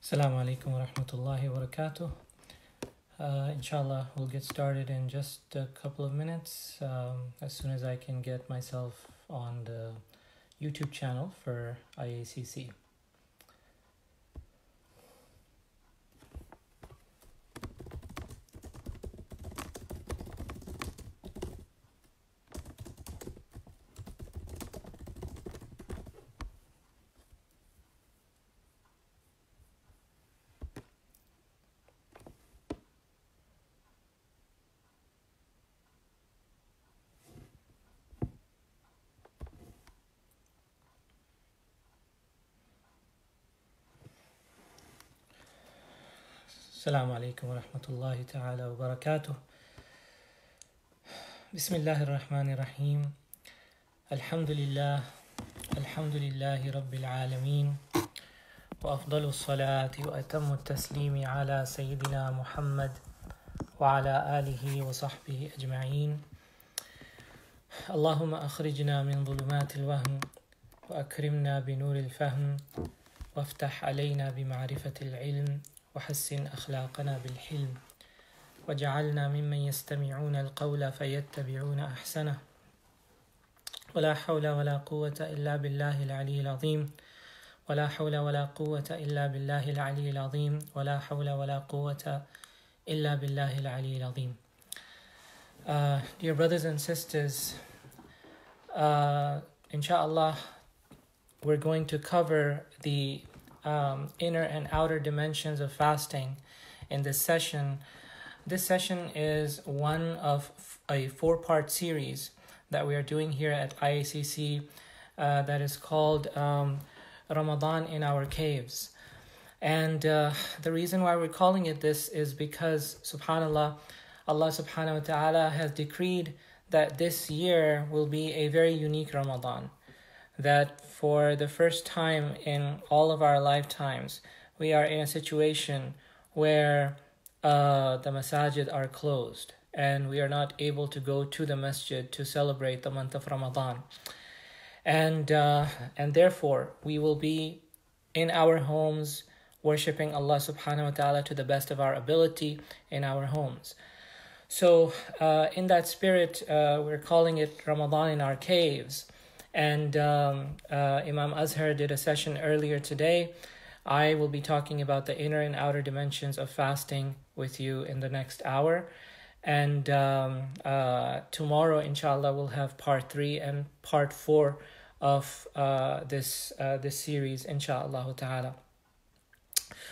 Assalamu alaikum wa rahmatullahi wa barakatuh. Inshallah, we'll get started in just a couple of minutes as soon as I can get myself on the YouTube channel for IACC. Assalamu alaikum wa rahmatullahi ta'ala wa barakatuh. Bismillahir Rahmanir Rahim. Alhamdulillah Rabbil Alameen. Wa afdalu salati wa atammu taslimi ala Sayyidina Muhammad wa ala alihi wa sahbihi ajma'een. Allahumma akhrijna min dhulumatil wahm wa akrimna bi nuril fahm wa aftah alayna bi ma'rifatil ilm وحسن أخلاقنا بالحلم وجعلنا ممن يستمعون القول فيتبعون أحسنه ولا حول ولا قوة إلا بالله العلي العظيم ولا حول ولا قوة إلا بالله العلي العظيم ولا حول ولا قوة إلا بالله العلي العظيم. Dear brothers and sisters, inshallah, we're going to cover the inner and outer dimensions of fasting in this session. This session is one of a 4-part series that we are doing here at IACC that is called Ramadan in Our Caves. And the reason why we're calling it this is because, subhanAllah, Allah subhanahu wa ta'ala has decreed that this year will be a very unique Ramadan. That for the first time in all of our lifetimes, we are in a situation where the masajid are closed and we are not able to go to the masjid to celebrate the month of Ramadan. And therefore, we will be in our homes worshipping Allah subhanahu wa ta'ala to the best of our ability in our homes. So in that spirit, we're calling it Ramadan in Our Caves. And Imam Azhar did a session earlier today. I will be talking about the inner and outer dimensions of fasting with you in the next hour. And tomorrow, inshallah, we'll have part 3 and part 4 of this series, inshallah ta'ala.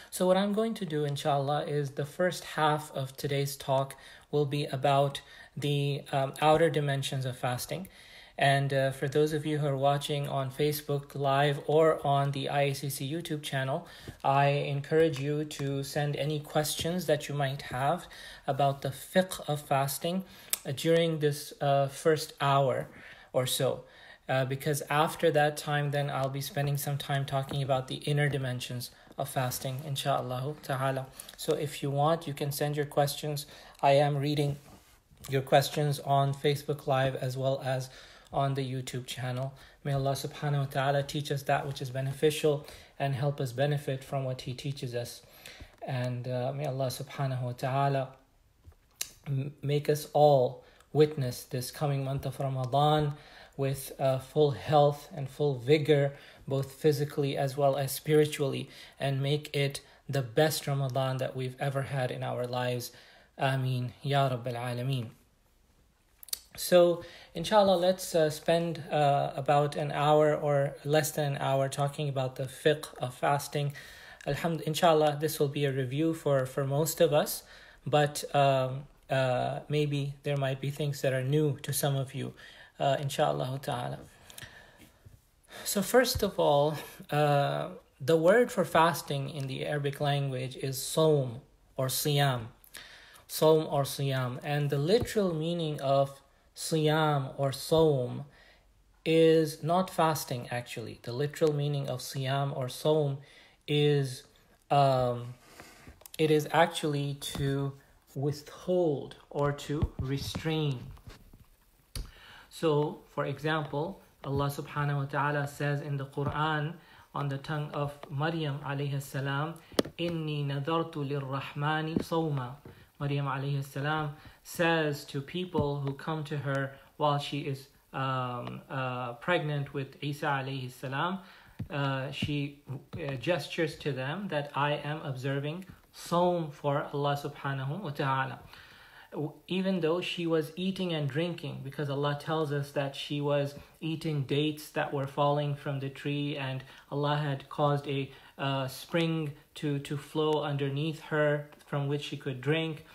So what I'm going to do, inshallah, is the first half of today's talk will be about the outer dimensions of fasting. And for those of you who are watching on Facebook Live or on the IACC YouTube channel, I encourage you to send any questions that you might have about the fiqh of fasting during this first hour or so. Because after that time, then I'll be spending some time talking about the inner dimensions of fasting, inshallah ta'ala. So if you want, you can send your questions. I am reading your questions on Facebook Live as well as on the YouTube channel. May Allah subhanahu wa ta'ala teach us that which is beneficial and help us benefit from what He teaches us. And may Allah subhanahu wa ta'ala make us all witness this coming month of Ramadan with full health and full vigor, both physically as well as spiritually, and make it the best Ramadan that we've ever had in our lives. Ameen. Ya Rabbil Alameen. So, inshallah, let's spend about an hour or less than an hour talking about the fiqh of fasting. Inshallah, this will be a review for most of us, but maybe there might be things that are new to some of you, inshallah ta'ala. So first of all, the word for fasting in the Arabic language is sawm or siyam. Sawm or siyam. And the literal meaning of siyam or sawm is not fasting, actually. The literal meaning of siyam or sawm is it is actually to withhold or to restrain. So, for example, Allah subhanahu wa ta'ala says in the Quran on the tongue of Maryam alayhi salam, إِنِّي نَذَرْتُ لِلرَّحْمَنِ صَوْمًا. Maryam alayhi salam says to people who come to her while she is pregnant with Isa alayhi salam, she gestures to them that I am observing Sawm for Allah subhanahu wa ta'ala. Even though she was eating and drinking, because Allah tells us that she was eating dates that were falling from the tree, and Allah had caused a spring to flow underneath her from which she could drink.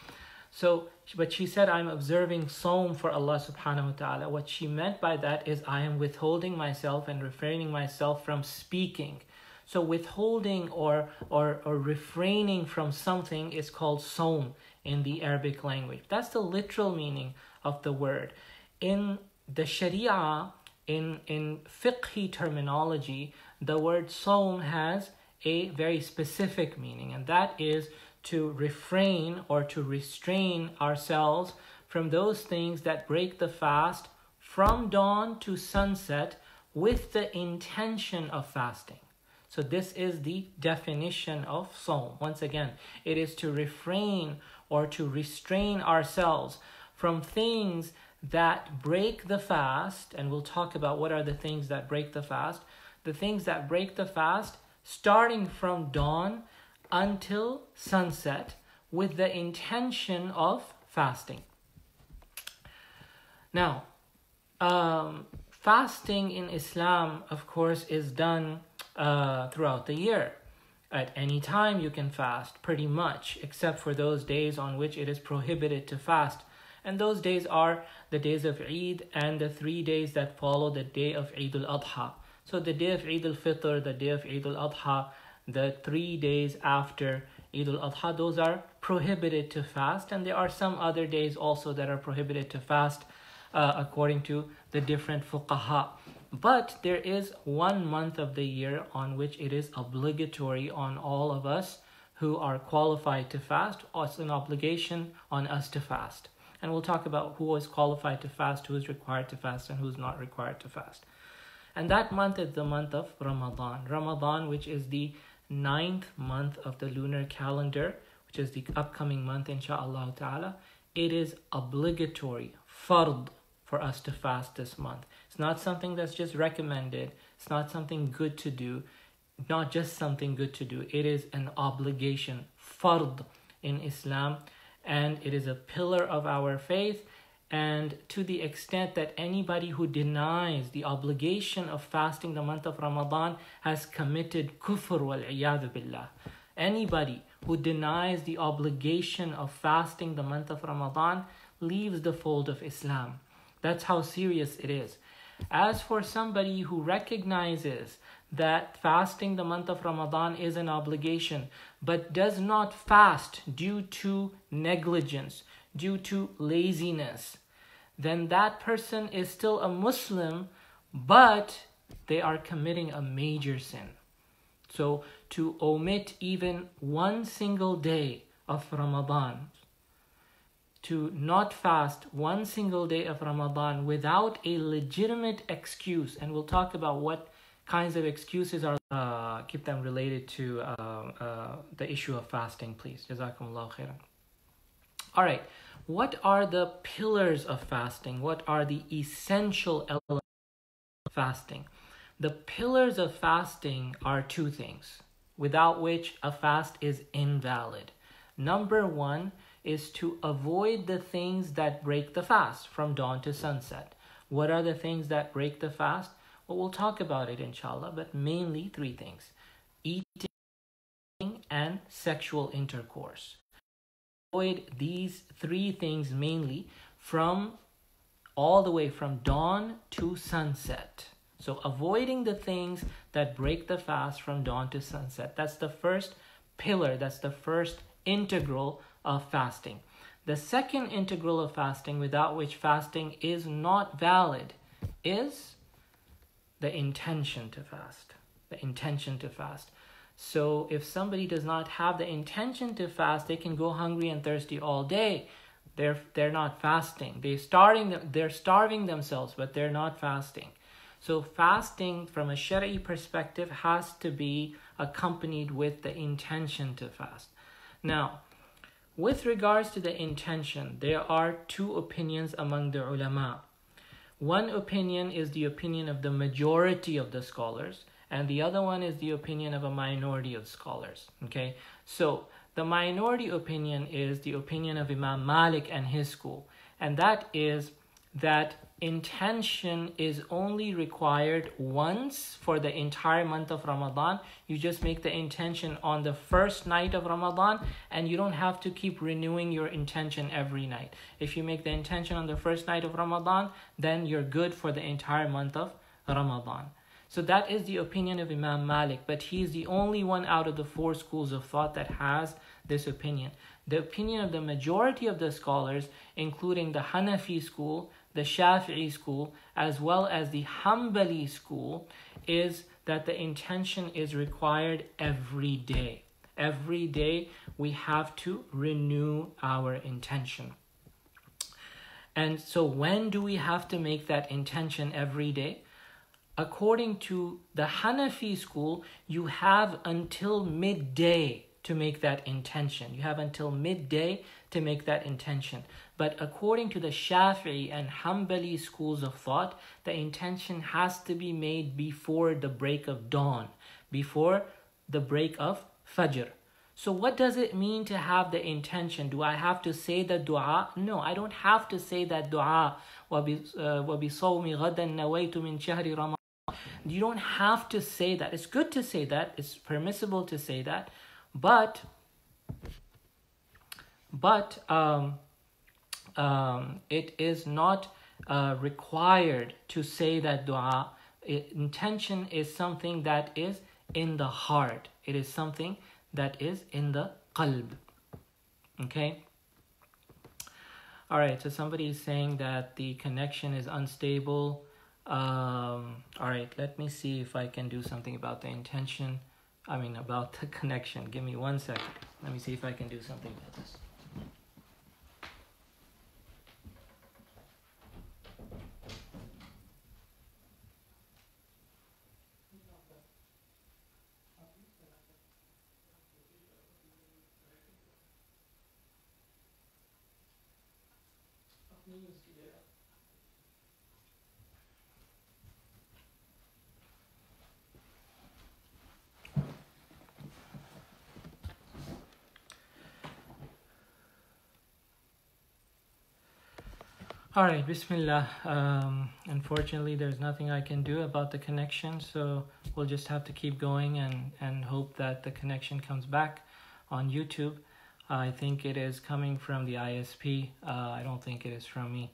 So, but she said, I'm observing Sawm for Allah subhanahu wa ta'ala. What she meant by that is I am withholding myself and refraining myself from speaking. So withholding or refraining from something is called Sawm in the Arabic language. That's the literal meaning of the word. In the Sharia, in fiqhi terminology, the word Sawm has a very specific meaning, and that is to refrain or to restrain ourselves from those things that break the fast from dawn to sunset with the intention of fasting. So this is the definition of Sawm. Once again, it is to refrain or to restrain ourselves from things that break the fast, and we'll talk about what are the things that break the fast. The things that break the fast starting from dawn until sunset with the intention of fasting. Now, fasting in Islam, of course, is done throughout the year. At any time you can fast, pretty much, except for those days on which it is prohibited to fast. And those days are the days of Eid and the 3 days that follow the day of Eid al-Adha. So the day of Eid al-Fitr, the day of Eid al-Adha, the 3 days after Eid al-Adha, those are prohibited to fast. And there are some other days also that are prohibited to fast according to the different fuqaha. But there is 1 month of the year on which it is obligatory on all of us who are qualified to fast. It's an obligation on us to fast. And we'll talk about who is qualified to fast, who is required to fast, and who is not required to fast. And that month is the month of Ramadan. Ramadan, which is the 9th month of the lunar calendar, which is the upcoming month, inshaAllah ta'ala. It is obligatory, fard, for us to fast this month. It's not something that's just recommended. It's not something good to do. Not just something good to do. It is an obligation, fard, in Islam. And it is a pillar of our faith. And to the extent that anybody who denies the obligation of fasting the month of Ramadan has committed kufr wal-iyadhu billah. Anybody who denies the obligation of fasting the month of Ramadan leaves the fold of Islam. That's how serious it is. As for somebody who recognizes that fasting the month of Ramadan is an obligation, but does not fast due to negligence, due to laziness, then that person is still a Muslim, but they are committing a major sin. So to omit even 1 single day of Ramadan, to not fast 1 single day of Ramadan without a legitimate excuse, and we'll talk about what kinds of excuses are, keep them related to the issue of fasting, please. Jazakumullahu khairan. All right, what are the pillars of fasting? What are the essential elements of fasting? The pillars of fasting are 2 things, without which a fast is invalid. Number 1 is to avoid the things that break the fast from dawn to sunset. What are the things that break the fast? Well, we'll talk about it inshallah, but mainly 3 things: eating and sexual intercourse. Avoid these 3 things mainly from all the way from dawn to sunset. So avoiding the things that break the fast from dawn to sunset. That's the first pillar, that's the first integral of fasting. The second integral of fasting, without which fasting is not valid, is the intention to fast. The intention to fast. So if somebody does not have the intention to fast, they can go hungry and thirsty all day. They're not fasting. They're starving themselves, but they're not fasting. So fasting from a Shari'i perspective has to be accompanied with the intention to fast. Now, with regards to the intention, there are two opinions among the ulama. One opinion is the opinion of the majority of the scholars, and the other one is the opinion of a minority of scholars. Okay, so the minority opinion is the opinion of Imam Malik and his school, and that is that intention is only required once for the entire month of Ramadan. You just make the intention on the first night of Ramadan, and you don't have to keep renewing your intention every night. If you make the intention on the first night of Ramadan, then you're good for the entire month of Ramadan. So that is the opinion of Imam Malik, but he's the only one out of the four schools of thought that has this opinion. The opinion of the majority of the scholars, including the Hanafi school, the Shafi'i school, as well as the Hanbali school, is that the intention is required every day. Every day we have to renew our intention. And so when do we have to make that intention every day? According to the Hanafi school, you have until midday to make that intention. You have until midday to make that intention. But according to the Shafi'i and Hanbali schools of thought, the intention has to be made before the break of dawn, before the break of Fajr. So what does it mean to have the intention? Do I have to say the dua? No, I don't have to say that dua. وَبِصَوْمِ غَدًا نَوَيْتُ مِنْ شَهْرِ رَمَضَانَ. You don't have to say that. It's good to say that. It's permissible to say that. But it is not required to say that dua. Intention is something that is in the heart. It is something that is in the qalb. Okay? Alright, so somebody is saying that the connection is unstable. Alright, let me see if I can do something about the intention. About the connection. Give me 1 second. Let me see if I can do something about this. Alright, Bismillah. Unfortunately, there's nothing I can do about the connection, so we'll just have to keep going and hope that the connection comes back on YouTube. I think it is coming from the ISP. I don't think it is from me.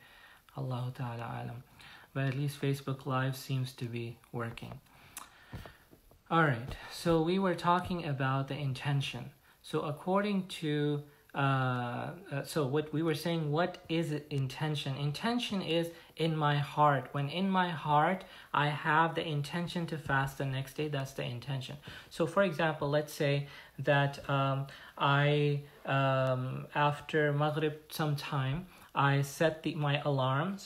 Allahu Ta'ala alam. But at least Facebook Live seems to be working. Alright, so we were talking about the intention. So according to so what we were saying, what is intention? Intention is in my heart. When in my heart I have the intention to fast the next day, that's the intention. So for example, let's say that I after Maghrib sometime I set my alarm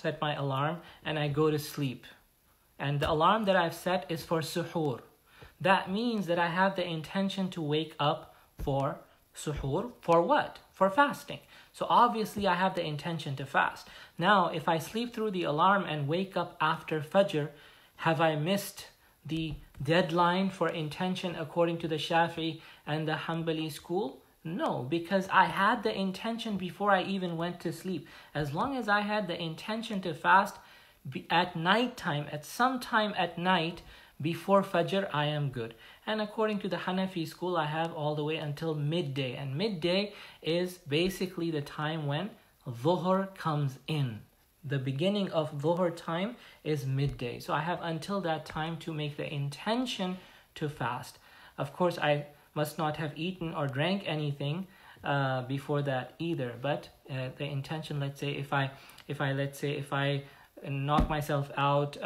and I go to sleep, and the alarm that I've set is for suhoor. That means that I have the intention to wake up for suhoor. For what? For fasting. So obviously I have the intention to fast. Now if I sleep through the alarm and wake up after Fajr, have I missed the deadline for intention according to the Shafi'i and the Hanbali school? No, because I had the intention before I even went to sleep. As long as I had the intention to fast at night time, at some time at night before Fajr, I am good. And according to the Hanafi school, I have all the way until midday. And midday is basically the time when Dhuhr comes in. The beginning of Dhuhr time is midday. So I have until that time to make the intention to fast. Of course, I must not have eaten or drank anything before that either. But the intention, let's say, if I knock myself out,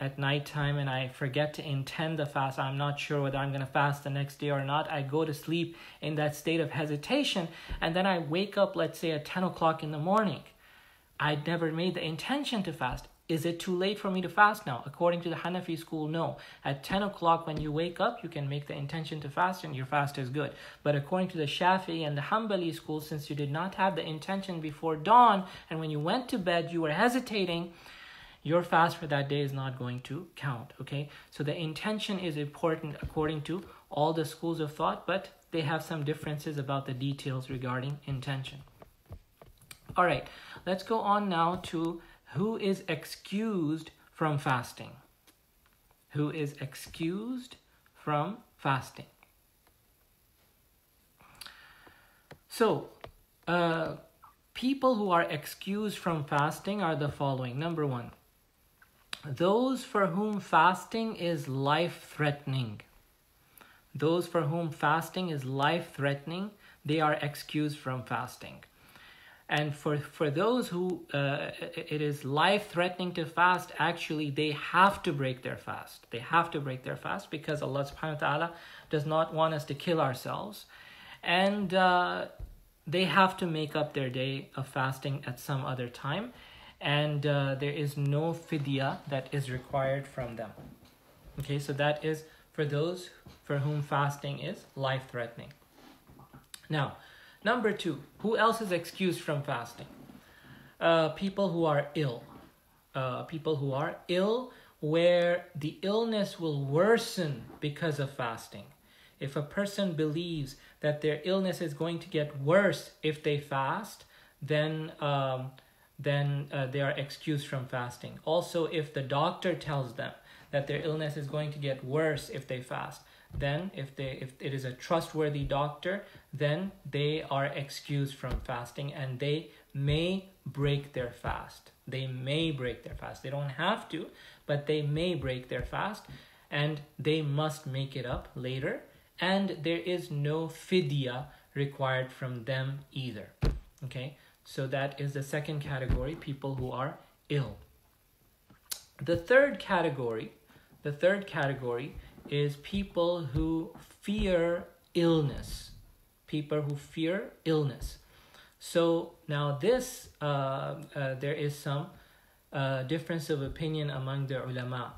at nighttime and I forget to intend the fast, I'm not sure whether I'm going to fast the next day or not. I go to sleep in that state of hesitation, and then I wake up, let's say at 10 o'clock in the morning. I never made the intention to fast. Is it too late for me to fast now? According to the Hanafi school, no. At 10 o'clock when you wake up, you can make the intention to fast and your fast is good. But according to the Shafi'i and the Hanbali school, since you did not have the intention before dawn, and when you went to bed, you were hesitating, your fast for that day is not going to count, okay? So the intention is important according to all the schools of thought, but they have some differences about the details regarding intention. All right, let's go on now to who is excused from fasting. Who is excused from fasting? So, people who are excused from fasting are the following. Number one, those for whom fasting is life-threatening. Those for whom fasting is life-threatening, they are excused from fasting. And for those who it is life-threatening to fast, actually they have to break their fast. They have to break their fast because Allah subhanahu wa ta'ala does not want us to kill ourselves. And they have to make up their day of fasting at some other time. And there is no fidya that is required from them. Okay, so that is for those for whom fasting is life-threatening. Now, number two, who else is excused from fasting? People who are ill. People who are ill where the illness will worsen because of fasting. If a person believes that their illness is going to get worse if they fast, then they are excused from fasting. Also, if the doctor tells them that their illness is going to get worse if they fast, then if it is a trustworthy doctor, then they are excused from fasting and they may break their fast. They may break their fast. They don't have to, but they may break their fast and they must make it up later. And there is no fidya required from them either. Okay? So that is the second category, people who are ill. The third category is people who fear illness. People who fear illness. So now this, there is some difference of opinion among the ulama.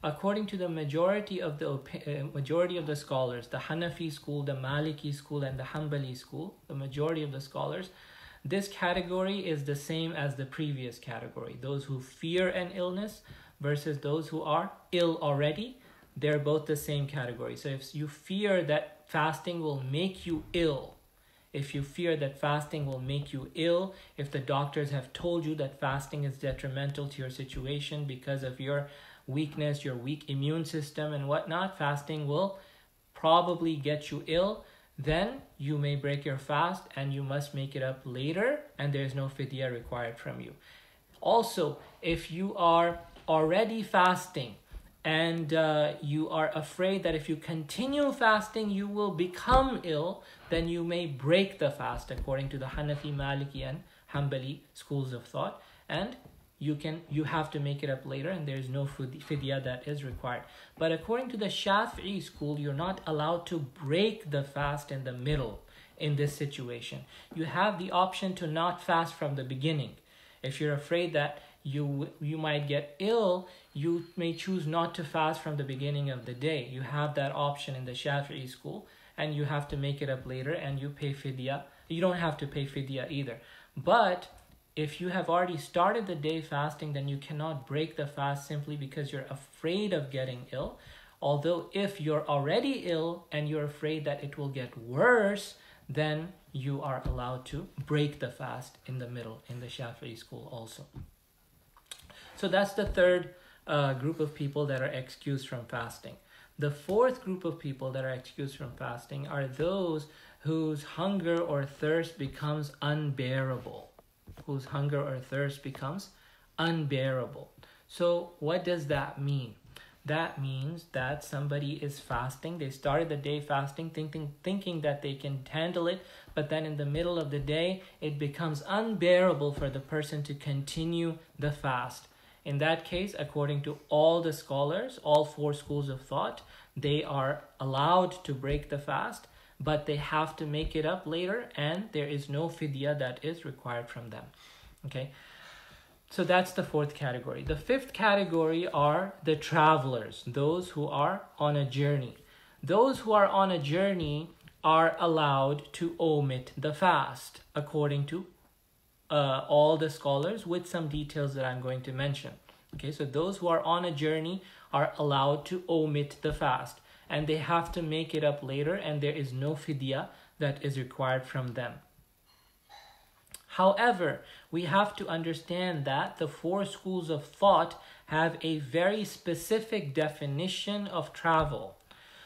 According to the majority of the scholars, the Hanafi school, the Maliki school, and the Hanbali school, the majority of the scholars, this category is the same as the previous category. Those who fear an illness versus those who are ill already, they're both the same category. So if you fear that fasting will make you ill, if the doctors have told you that fasting is detrimental to your situation because of your weakness, your weak immune system and whatnot, fasting will probably get you ill, then you may break your fast and you must make it up later and there's no fidya required from you. Also, if you are already fasting and you are afraid that if you continue fasting you will become ill, then you may break the fast according to the Hanafi, Maliki and Hanbali schools of thought, and you have to make it up later and there's no fidya that is required. But according to the Shafi'i school, you're not allowed to break the fast in the middle in this situation. You have the option to not fast from the beginning. If you're afraid that you might get ill, you may choose not to fast from the beginning of the day. You have that option in the Shafi'i school and you have to make it up later and you pay fidya. You don't have to pay fidya either. But if you have already started the day fasting, then you cannot break the fast simply because you're afraid of getting ill. Although if you're already ill and you're afraid that it will get worse, then you are allowed to break the fast in the middle in the Shafi'i school also. So that's the third group of people that are excused from fasting. The fourth group of people that are excused from fasting are those whose hunger or thirst becomes unbearable. Whose hunger or thirst becomes unbearable. So what does that mean? That means that somebody is fasting. They started the day fasting, thinking that they can handle it, but then in the middle of the day, it becomes unbearable for the person to continue the fast. In that case, according to all the scholars, all four schools of thought, they are allowed to break the fast, but they have to make it up later and there is no fidya that is required from them. Okay. So that's the fourth category. The fifth category are the travelers, those who are on a journey. Those who are on a journey are allowed to omit the fast, according to all the scholars, with some details that I'm going to mention. Okay, so those who are on a journey are allowed to omit the fast, and they have to make it up later, and there is no fidya that is required from them. However, we have to understand that the four schools of thought have a very specific definition of travel.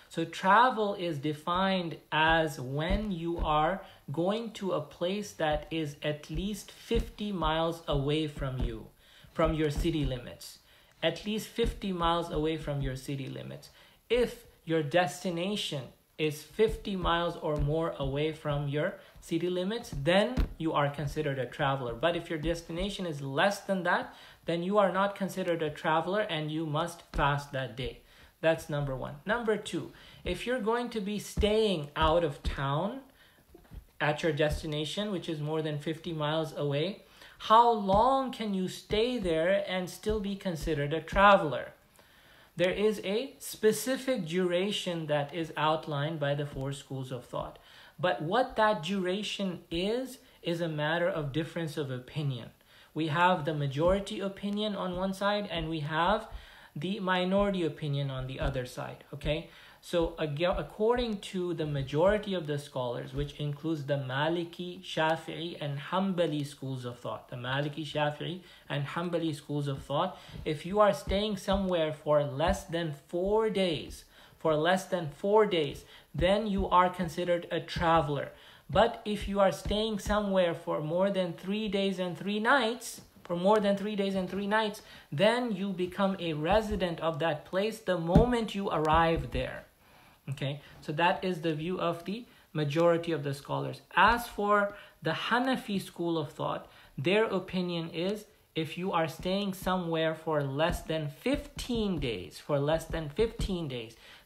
So travel is defined as when you are going to a place that is at least 50 miles away from you, from your city limits. At least 50 miles away from your city limits. If your destination is 50 miles or more away from your city limits, then you are considered a traveler. But if your destination is less than that, then you are not considered a traveler and you must fast that day. That's number one. Number two, if you're going to be staying out of town at your destination, which is more than 50 miles away, how long can you stay there and still be considered a traveler? There is a specific duration that is outlined by the four schools of thought. But what that duration is a matter of difference of opinion. We have the majority opinion on one side and we have the minority opinion on the other side, okay? So according to the majority of the scholars, which includes the Maliki, Shafi'i, and Hanbali schools of thought, the Maliki, Shafi'i, and Hanbali schools of thought, if you are staying somewhere for less than 4 days, then you are considered a traveler. But if you are staying somewhere for more than 3 days and 3 nights, then you become a resident of that place the moment you arrive there. Okay, so that is the view of the majority of the scholars. As for the Hanafi school of thought, their opinion is if you are staying somewhere for less than 15 days,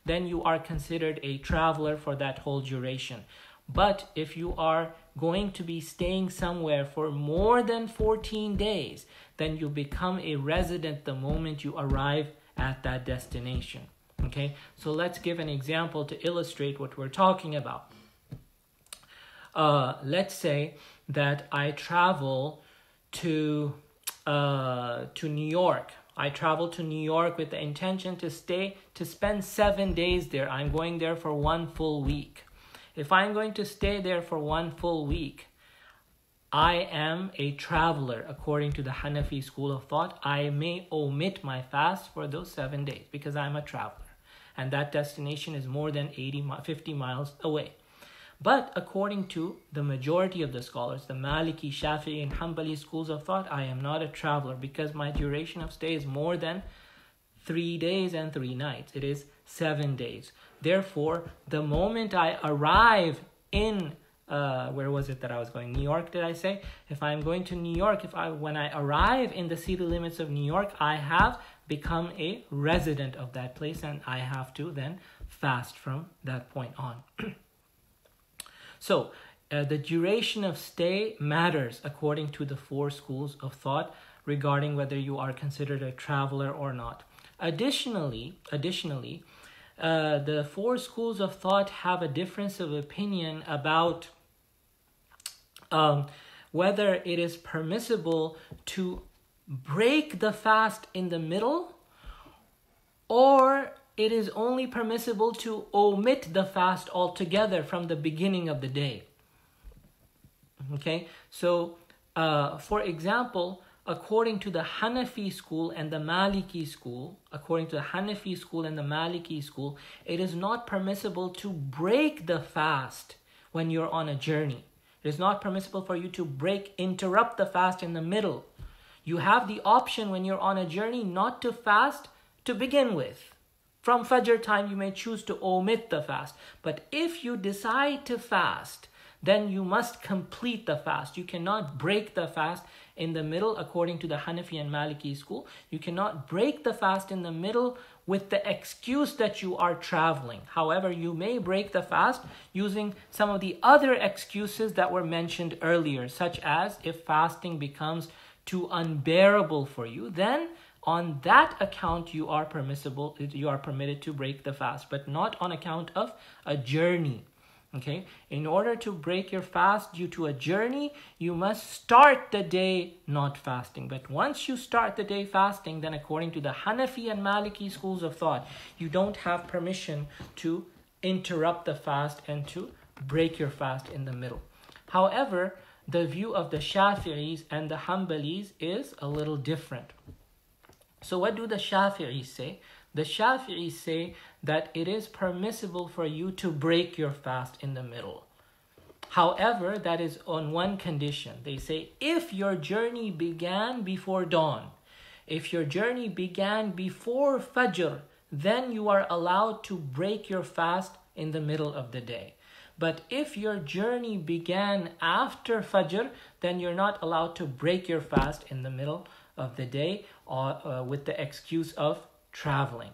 then you are considered a traveler for that whole duration. But if you are going to be staying somewhere for more than 14 days, then you become a resident the moment you arrive at that destination. Okay, so let's give an example to illustrate what we're talking about. Let's say that I travel to New York. I travel to New York with the intention to spend 7 days there. I'm going there for 1 full week. If I'm going to stay there for 1 full week, I am a traveler according to the Hanafi school of thought. I may omit my fast for those 7 days because I'm a traveler. And that destination is more than 50 miles away. But according to the majority of the scholars, the Maliki, Shafi'i, and Hanbali schools of thought, I am not a traveler because my duration of stay is more than 3 days and 3 nights. It is 7 days. Therefore, the moment I arrive in, where was it that I was going? New York, did I say? If I'm going to New York, when I arrive in the city limits of New York, I have become a resident of that place and I have to then fast from that point on. So the duration of stay matters according to the four schools of thought regarding whether you are considered a traveler or not. Additionally, the four schools of thought have a difference of opinion about whether it is permissible to break the fast in the middle, or it is only permissible to omit the fast altogether from the beginning of the day. Okay, so for example, according to the Hanafi school and the Maliki school, it is not permissible to break the fast when you're on a journey. It is not permissible for you to interrupt the fast in the middle. You have the option when you're on a journey not to fast to begin with. From Fajr time, you may choose to omit the fast. But if you decide to fast, then you must complete the fast. You cannot break the fast in the middle according to the Hanafi and Maliki school. You cannot break the fast in the middle with the excuse that you are traveling. However, you may break the fast using some of the other excuses that were mentioned earlier, such as if fasting becomes too unbearable for you, then on that account you are permitted to break the fast, but not on account of a journey. Okay, in order to break your fast due to a journey, you must start the day not fasting. But once you start the day fasting, then according to the Hanafi and Maliki schools of thought, you don't have permission to interrupt the fast and to break your fast in the middle. However, the view of the Shafi'is and the Hanbalis is a little different. So what do the Shafi'is say? The Shafi'is say that it is permissible for you to break your fast in the middle. However, that is on one condition. They say if your journey began before dawn, if your journey began before Fajr, then you are allowed to break your fast in the middle of the day. But if your journey began after Fajr, then you're not allowed to break your fast in the middle of the day with the excuse of traveling.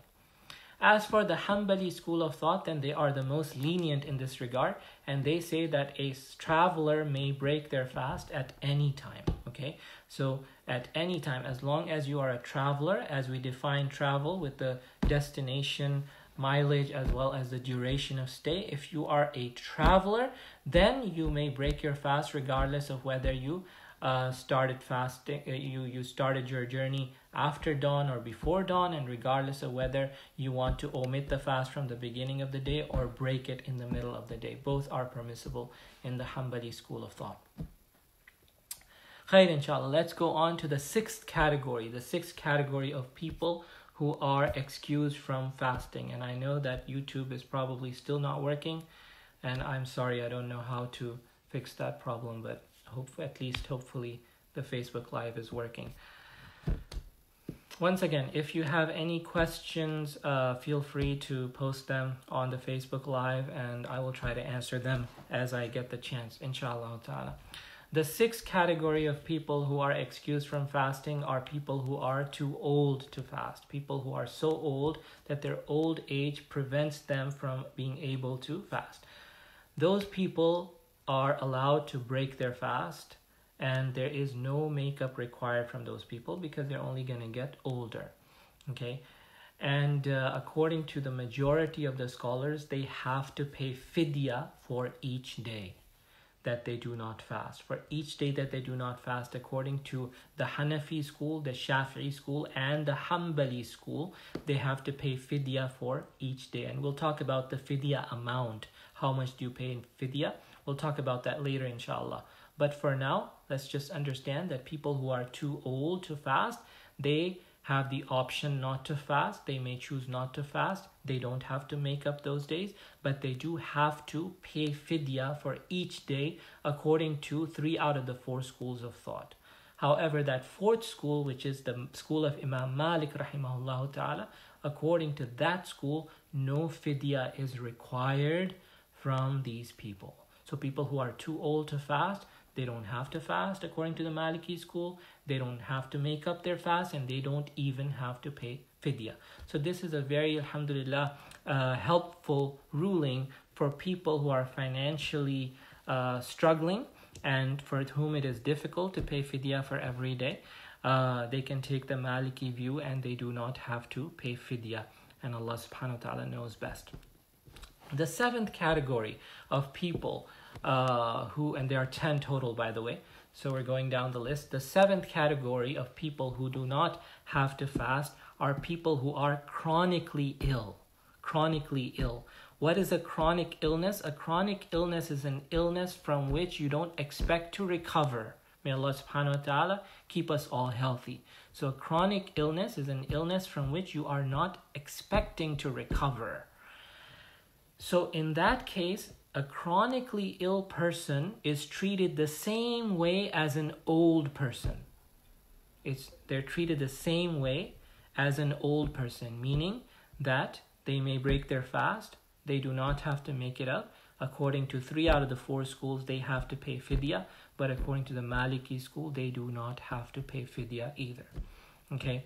As for the Hanbali school of thought, then they are the most lenient in this regard, and they say that a traveler may break their fast at any time. Okay, so at any time, as long as you are a traveler, as we define travel with the destination, mileage, as well as the duration of stay, if you are a traveler, then you may break your fast regardless of whether you started fasting, you started your journey after dawn or before dawn, and regardless of whether you want to omit the fast from the beginning of the day or break it in the middle of the day. Both are permissible in the Hanbali school of thought. Khair, inshallah. Let's go on to the sixth category of people who are excused from fasting. And I know that YouTube is probably still not working, and I'm sorry, I don't know how to fix that problem, but hopefully the Facebook Live is working. Once again, if you have any questions, feel free to post them on the Facebook Live, and I will try to answer them as I get the chance, inshallah ta'ala. The sixth category of people who are excused from fasting are people who are too old to fast. People who are so old that their old age prevents them from being able to fast. Those people are allowed to break their fast, and there is no makeup required from those people because they're only going to get older. Okay, and according to the majority of the scholars, they have to pay fidya for each day that they do not fast. For each day that they do not fast, according to the Hanafi school, the Shafi'i school, and the Hanbali school, they have to pay fidya for each day. And we'll talk about the fidya amount. How much do you pay in fidya? We'll talk about that later, inshallah. But for now, let's just understand that people who are too old to fast, they have the option not to fast. They may choose not to fast. They don't have to make up those days, but they do have to pay fidya for each day according to 3 out of the 4 schools of thought. However, that fourth school, which is the school of Imam Malik rahimahullah ta'ala, according to that school, no fidya is required from these people. So people who are too old to fast, they don't have to fast according to the Maliki school. They don't have to make up their fast, and they don't even have to pay fidya. So this is a very, alhamdulillah, helpful ruling for people who are financially struggling and for whom it is difficult to pay fidya for every day. They can take the Maliki view and they do not have to pay fidya, and Allah subhanahu wa ta'ala knows best. The seventh category of people and there are 10 total, by the way, so we're going down the list. The seventh category of people who do not have to fast are people who are chronically ill. Chronically ill. What is a chronic illness? A chronic illness is an illness from which you don't expect to recover. May Allah subhanahu wa ta'ala keep us all healthy. So a chronic illness is an illness from which you are not expecting to recover. So in that case, a chronically ill person is treated the same way as an old person. They're treated the same way as an old person, meaning that they may break their fast. They do not have to make it up. According to 3 out of the 4 schools, they have to pay fidya. But according to the Maliki school, they do not have to pay fidya either. Okay.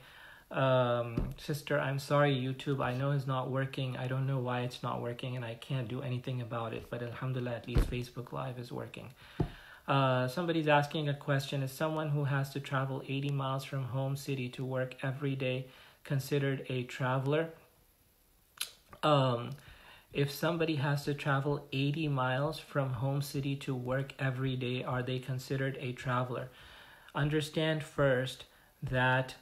Sister, I'm sorry, YouTube, I know it's not working. I don't know why it's not working, and I can't do anything about it, but alhamdulillah, at least Facebook Live is working. Somebody's asking a question: is someone who has to travel 80 miles from home city to work every day considered a traveler? If somebody has to travel 80 miles from home city to work every day, are they considered a traveler? Understand first that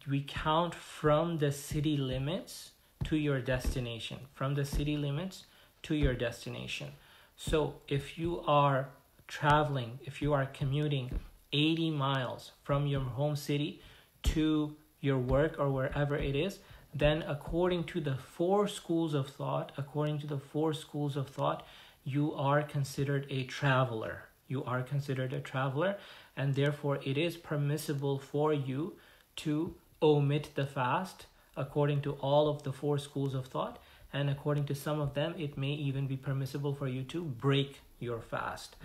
we count from the city limits to your destination. From the city limits to your destination. So if you are traveling, if you are commuting 80 miles from your home city to your work or wherever it is, then according to the four schools of thought, you are considered a traveler. You are considered a traveler, and therefore it is permissible for you to omit the fast according to all of the four schools of thought, and according to some of them, it may even be permissible for you to break your fast.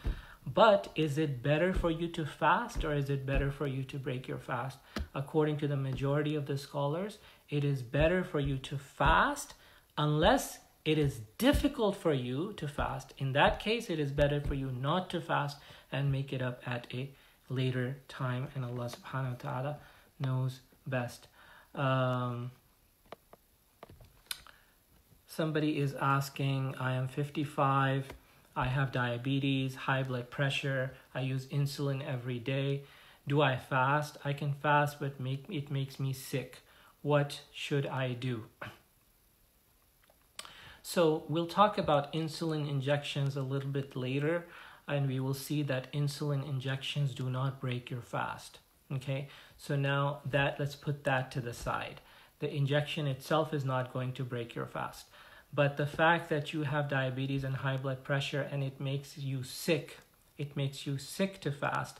But is it better for you to fast or is it better for you to break your fast? According to the majority of the scholars, it is better for you to fast unless it is difficult for you to fast. In that case, it is better for you not to fast and make it up at a later time, and Allah subhanahu wa ta'ala knows best. Somebody is asking, I am 55, I have diabetes, high blood pressure, I use insulin every day. Do I fast? I can fast, but it makes me sick. What should I do? So we'll talk about insulin injections a little bit later, and we will see that insulin injections do not break your fast. Okay, so now let's put that to the side. The injection itself is not going to break your fast. But the fact that you have diabetes and high blood pressure and it makes you sick to fast,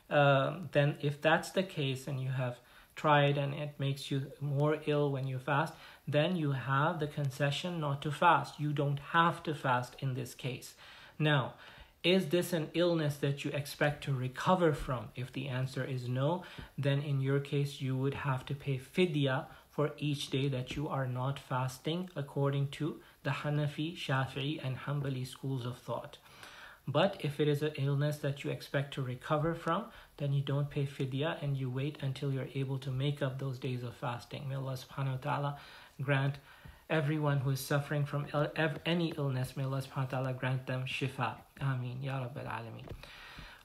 then if that's the case and you have tried and it makes you more ill when you fast, then you have the concession not to fast. You don't have to fast in this case. Now, is this an illness that you expect to recover from? If the answer is no, then in your case, you would have to pay fidya for each day that you are not fasting, according to the Hanafi, Shafi'i, and Hanbali schools of thought. But if it is an illness that you expect to recover from, then you don't pay fidya and you wait until you're able to make up those days of fasting. May Allah subhanahu wa ta'ala grant everyone who is suffering from any illness, may Allah subhanahu wa ta'ala grant them shifa. Ameen. Ya Rabbil Alameen.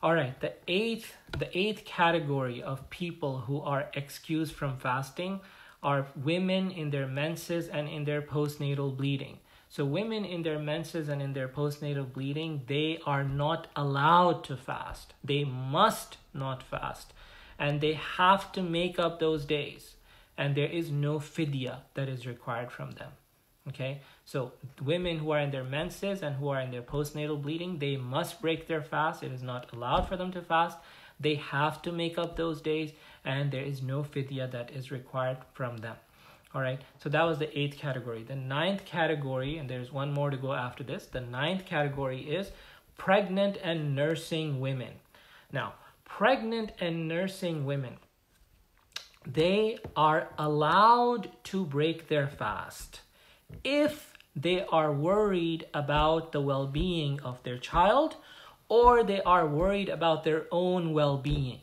Alright, the eighth category of people who are excused from fasting are women in their menses and in their postnatal bleeding. So women in their menses and in their postnatal bleeding, they are not allowed to fast. They must not fast. And they have to make up those days. And there is no fidya that is required from them. Okay, so women who are in their menses and who are in their postnatal bleeding, they must break their fast. It is not allowed for them to fast. They have to make up those days, and there is no fidya that is required from them. All right, so that was the eighth category. The ninth category, and there's one more to go after this. The ninth category is pregnant and nursing women. Now, pregnant and nursing women, they are allowed to break their fast if they are worried about the well-being of their child or they are worried about their own well-being.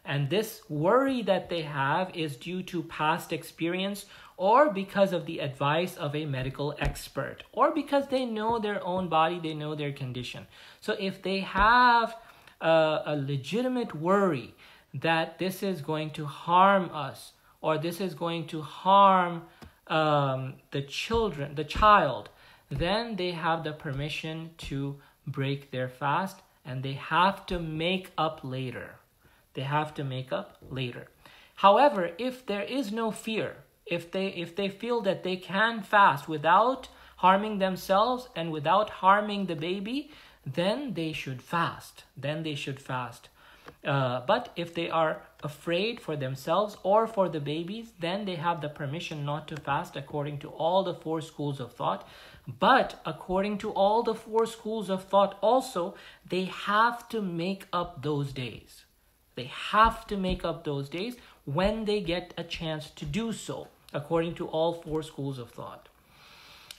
And this worry that they have is due to past experience or because of the advice of a medical expert or because they know their own body, they know their condition. So if they have a legitimate worry that this is going to harm us or this is going to harm the child, then they have the permission to break their fast and they have to make up later. They have to make up later. However, if there is no fear, if they feel that they can fast without harming themselves and without harming the baby, then they should fast. But if they are afraid for themselves or for the babies, then they have the permission not to fast according to all the four schools of thought. But according to all the four schools of thought also, they have to make up those days. They have to make up those days when they get a chance to do so, according to all four schools of thought.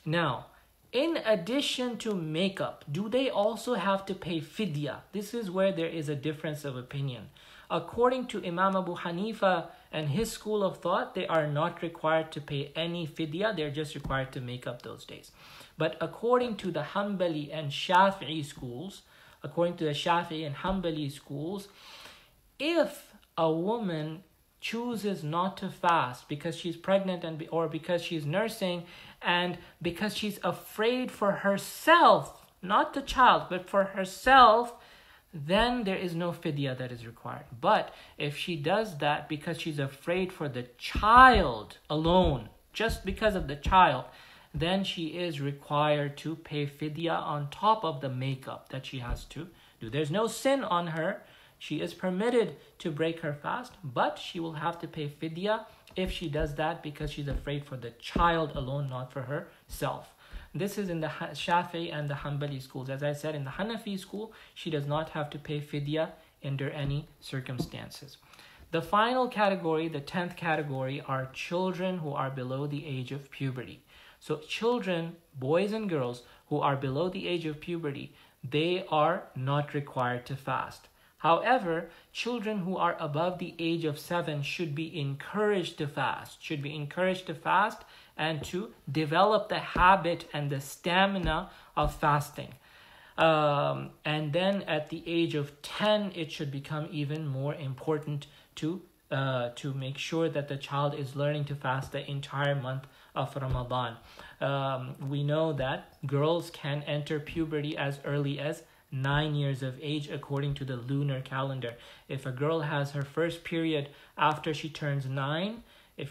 Now, in addition to makeup, do they also have to pay fidya? This is where there is a difference of opinion. According to Imam Abu Hanifa and his school of thought, they are not required to pay any fidya. They're just required to make up those days. But according to the Hanbali and Shafi'i schools, if a woman chooses not to fast because she's pregnant or because she's nursing and because she's afraid for herself, not the child, but for herself, then there is no fidya that is required. But if she does that because she's afraid for the child alone, just because of the child, then she is required to pay fidya on top of the makeup that she has to do. There's no sin on her. She is permitted to break her fast, but she will have to pay fidya if she does that because she's afraid for the child alone, not for herself. This is in the Shafi'i and the Hanbali schools. As I said, in the Hanafi school, she does not have to pay fidya under any circumstances. The final category, the 10th category, are children who are below the age of puberty. So children, boys and girls who are below the age of puberty, they are not required to fast. However, children who are above the age of 7 should be encouraged to fast, and to develop the habit and the stamina of fasting. And then at the age of 10, it should become even more important to make sure that the child is learning to fast the entire month of Ramadan. We know that girls can enter puberty as early as 9 years of age according to the lunar calendar. If a girl has her first period after she turns 9,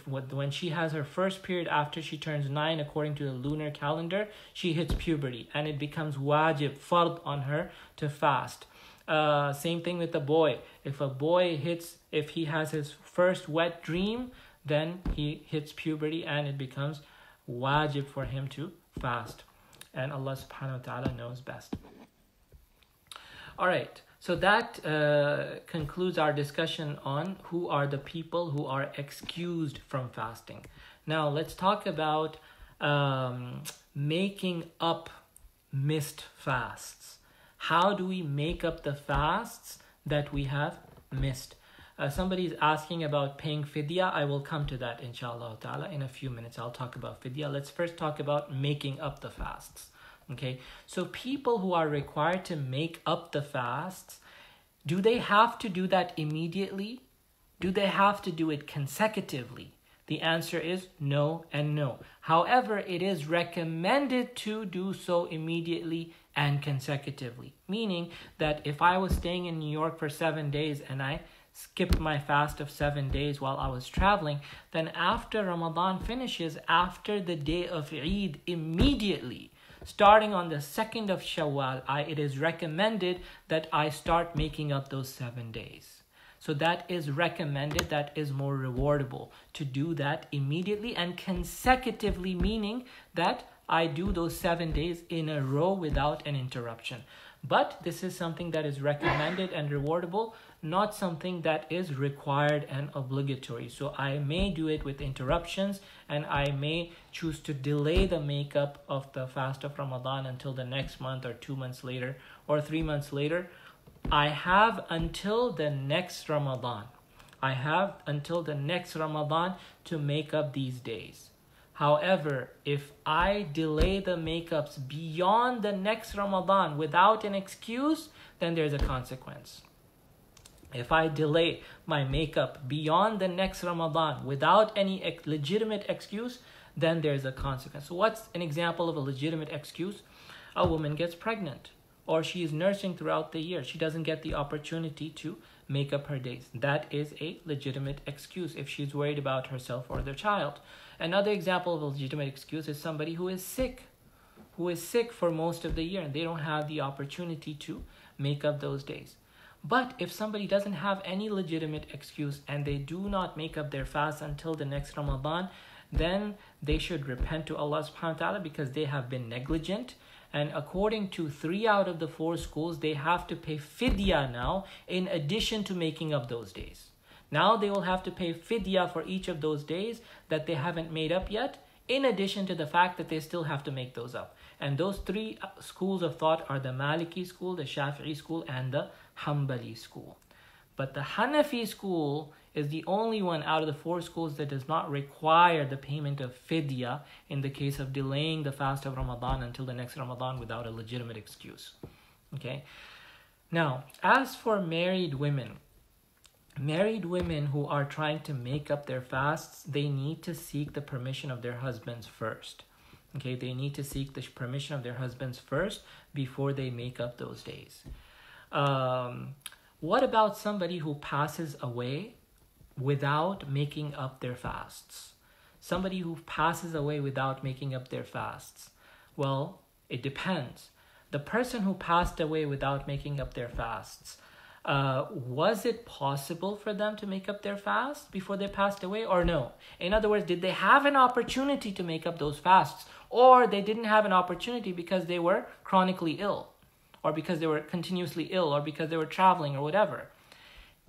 when she has her first period after she turns 9 according to the lunar calendar, she hits puberty and it becomes wajib, fard on her to fast. Same thing with the boy. If he has his first wet dream, then he hits puberty and it becomes wajib for him to fast. And Allah subhanahu wa ta'ala knows best. All right, so that concludes our discussion on who are the people who are excused from fasting. Now let's talk about making up missed fasts. How do we make up the fasts that we have missed? Somebody is asking about paying fidya. I will come to that inshallah ta'ala in a few minutes. I'll talk about fidya. Let's first talk about making up the fasts. Okay, so people who are required to make up the fasts, do they have to do that immediately? Do they have to do it consecutively? The answer is no and no. However, it is recommended to do so immediately and consecutively. Meaning that if I was staying in New York for 7 days and I skipped my fast of 7 days while I was traveling, then after Ramadan finishes, after the day of Eid, immediately, starting on the 2nd of Shawwal, it is recommended that I start making up those 7 days. So that is recommended, that is more rewardable to do that immediately and consecutively, meaning that I do those 7 days in a row without an interruption. But this is something that is recommended and rewardable, not something that is required and obligatory. So I may do it with interruptions, and I may choose to delay the makeup of the fast of Ramadan until the next month or 2 months later or 3 months later. I have until the next Ramadan. To make up these days. However, if I delay the makeups beyond the next Ramadan without an excuse, then there's a consequence. If I delay my makeup beyond the next Ramadan without any legitimate excuse, then there's a consequence. So what's an example of a legitimate excuse? A woman gets pregnant, or she is nursing throughout the year. She doesn't get the opportunity to make up her days. That is a legitimate excuse if she's worried about herself or their child. Another example of a legitimate excuse is somebody who is sick for most of the year and they don't have the opportunity to make up those days. But if somebody doesn't have any legitimate excuse and they do not make up their fast until the next Ramadan, then they should repent to Allah subhanahu wa ta'ala because they have been negligent. And according to 3 out of the 4 schools, they have to pay fidya now in addition to making up those days. Now they will have to pay fidya for each of those days that they haven't made up yet, in addition to the fact that they still have to make those up. And those three schools of thought are the Maliki school, the Shafi'i school, and the Hanbali school. But the Hanafi school is the only one out of the four schools that does not require the payment of fidya in the case of delaying the fast of Ramadan until the next Ramadan without a legitimate excuse. Okay. Now, as for married women who are trying to make up their fasts, they need to seek the permission of their husbands first. Okay, they need to seek the permission of their husbands first before they make up those days. What about somebody who passes away without making up their fasts? Somebody who passes away without making up their fasts. Well, it depends. The person who passed away without making up their fasts, was it possible for them to make up their fast before they passed away or no? In other words, did they have an opportunity to make up those fasts, or they didn't have an opportunity because they were chronically ill, or because they were continuously ill, or because they were traveling or whatever?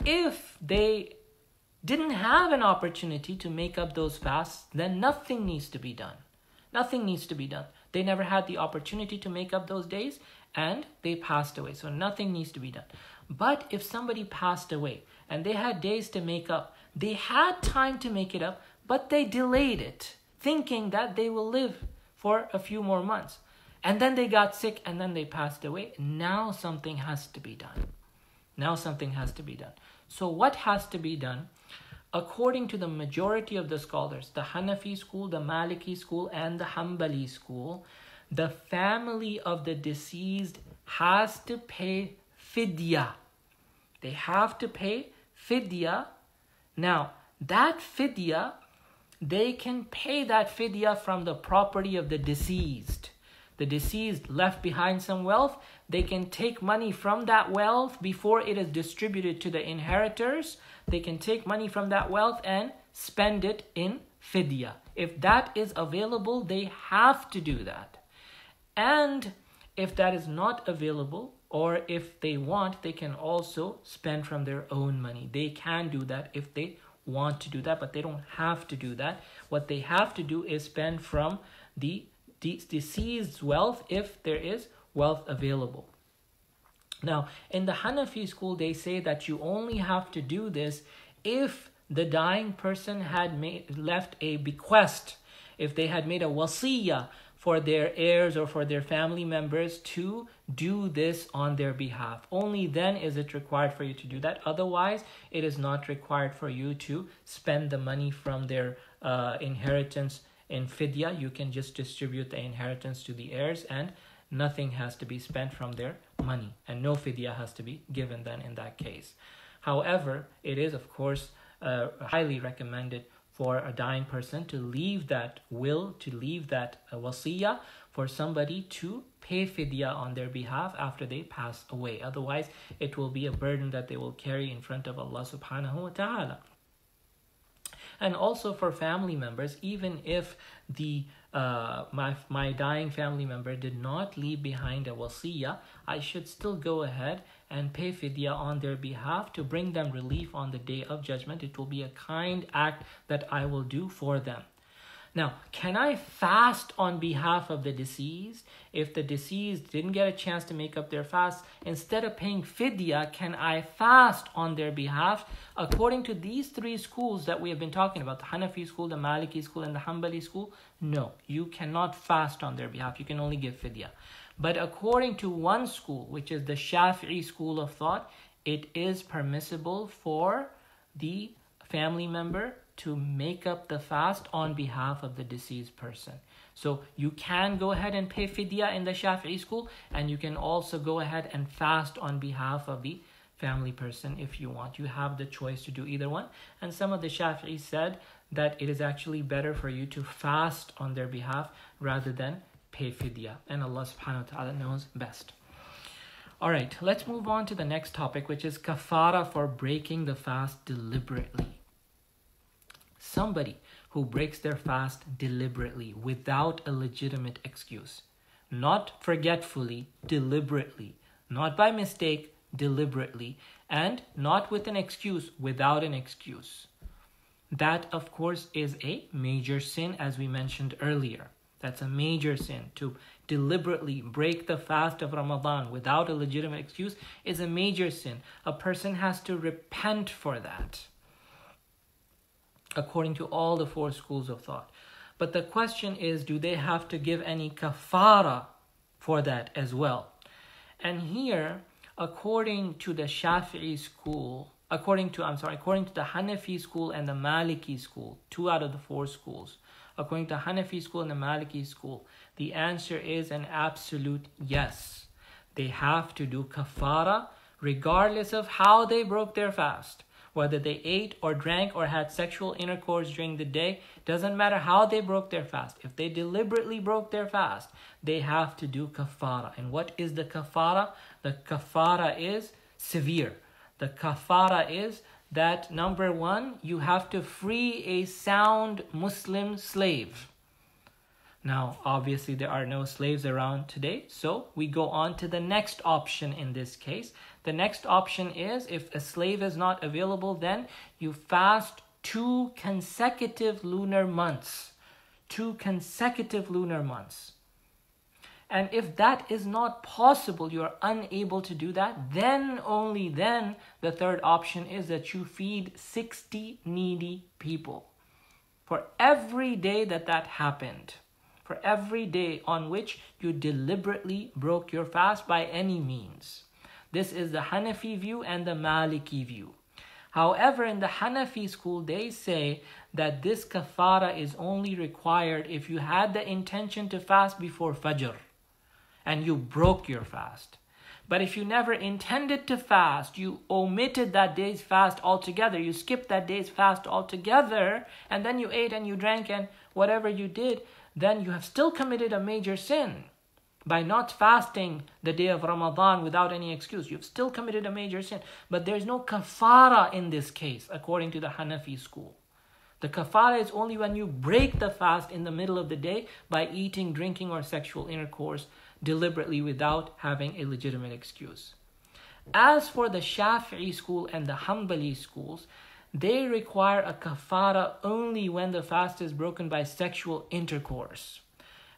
If they didn't have an opportunity to make up those fasts, then nothing needs to be done. Nothing needs to be done. They never had the opportunity to make up those days and they passed away. So nothing needs to be done. But if somebody passed away and they had days to make up, they had time to make it up, but they delayed it, thinking that they will live for a few more months. And then they got sick and then they passed away. Now something has to be done. Now something has to be done. So what has to be done? According to the majority of the scholars, the Hanafi school, the Maliki school, and the Hanbali school, the family of the deceased has to pay fidya. They have to pay fidya. Now, that fidya, they can pay that fidya from the property of the deceased. The deceased left behind some wealth. They can take money from that wealth before it is distributed to the inheritors. They can take money from that wealth and spend it in fidya. If that is available, they have to do that. And if that is not available, or if they want, they can also spend from their own money. They can do that if they want to do that, but they don't have to do that. What they have to do is spend from the deceased's wealth if there is wealth available. Now, in the Hanafi school, they say that you only have to do this if the dying person had left a bequest, if they had made a wasiyah for their heirs or for their family members to do this on their behalf. Only then is it required for you to do that. Otherwise, it is not required for you to spend the money from their inheritance in fidya. You can just distribute the inheritance to the heirs and nothing has to be spent from their money, and no fidya has to be given then in that case. However, it is of course highly recommended for a dying person to leave that will, to leave that wasiyah for somebody to pay fidya on their behalf after they pass away. Otherwise, it will be a burden that they will carry in front of Allah subhanahu wa ta'ala. And also for family members, even if the my dying family member did not leave behind a wasiyah, I should still go ahead and pay fidya on their behalf to bring them relief on the Day of Judgment. It will be a kind act that I will do for them. Now, can I fast on behalf of the deceased? If the deceased didn't get a chance to make up their fast, instead of paying fidya, can I fast on their behalf? According to these three schools that we have been talking about, the Hanafi school, the Maliki school, and the Hanbali school, no, you cannot fast on their behalf. You can only give fidya. But according to one school, which is the Shafi'i school of thought, it is permissible for the family member to make up the fast on behalf of the deceased person. So you can go ahead and pay fidya in the Shafi'i school, and you can also go ahead and fast on behalf of the family person if you want. You have the choice to do either one. And some of the Shafi'i said that it is actually better for you to fast on their behalf rather than pay fidya. And Allah subhanahu wa ta'ala knows best. Alright, let's move on to the next topic, which is kafara for breaking the fast deliberately. Somebody who breaks their fast deliberately without a legitimate excuse, not forgetfully, deliberately, not by mistake, deliberately, and not with an excuse, without an excuse. that of course is a major sin, as we mentioned earlier. That's a major sin. To deliberately break the fast of Ramadan without a legitimate excuse is a major sin. A person has to repent for that, according to all the four schools of thought. But the question is, do they have to give any kafara for that as well? And here, according to the Shafi'i school, according to the Hanafi school and the Maliki school, 2 out of the 4 schools, according to Hanafi school and the Maliki school, the answer is an absolute yes. They have to do kafara regardless of how they broke their fast. Whether they ate or drank or had sexual intercourse during the day, doesn't matter how they broke their fast. If they deliberately broke their fast, they have to do kafara. And what is the kafara? The kafara is severe. The kafara is that, number 1, you have to free a sound Muslim slave. Now, obviously, there are no slaves around today, so we go on to the next option in this case. The next option is, if a slave is not available, then you fast 2 consecutive lunar months. 2 consecutive lunar months. And if that is not possible, you are unable to do that, then only then the third option is that you feed 60 needy people. For every day that happened, for every day on which you deliberately broke your fast by any means. This is the Hanafi view and the Maliki view. However, in the Hanafi school, they say that this kafara is only required if you had the intention to fast before Fajr and you broke your fast. But if you never intended to fast, you omitted that day's fast altogether, you skipped that day's fast altogether, and then you ate and you drank and whatever you did, then you have still committed a major sin. By not fasting the day of Ramadan without any excuse, you've still committed a major sin. But there's no kafara in this case, according to the Hanafi school. The kafara is only when you break the fast in the middle of the day by eating, drinking, or sexual intercourse deliberately without having a legitimate excuse. As for the Shafi'i school and the Hanbali schools, they require a kafara only when the fast is broken by sexual intercourse.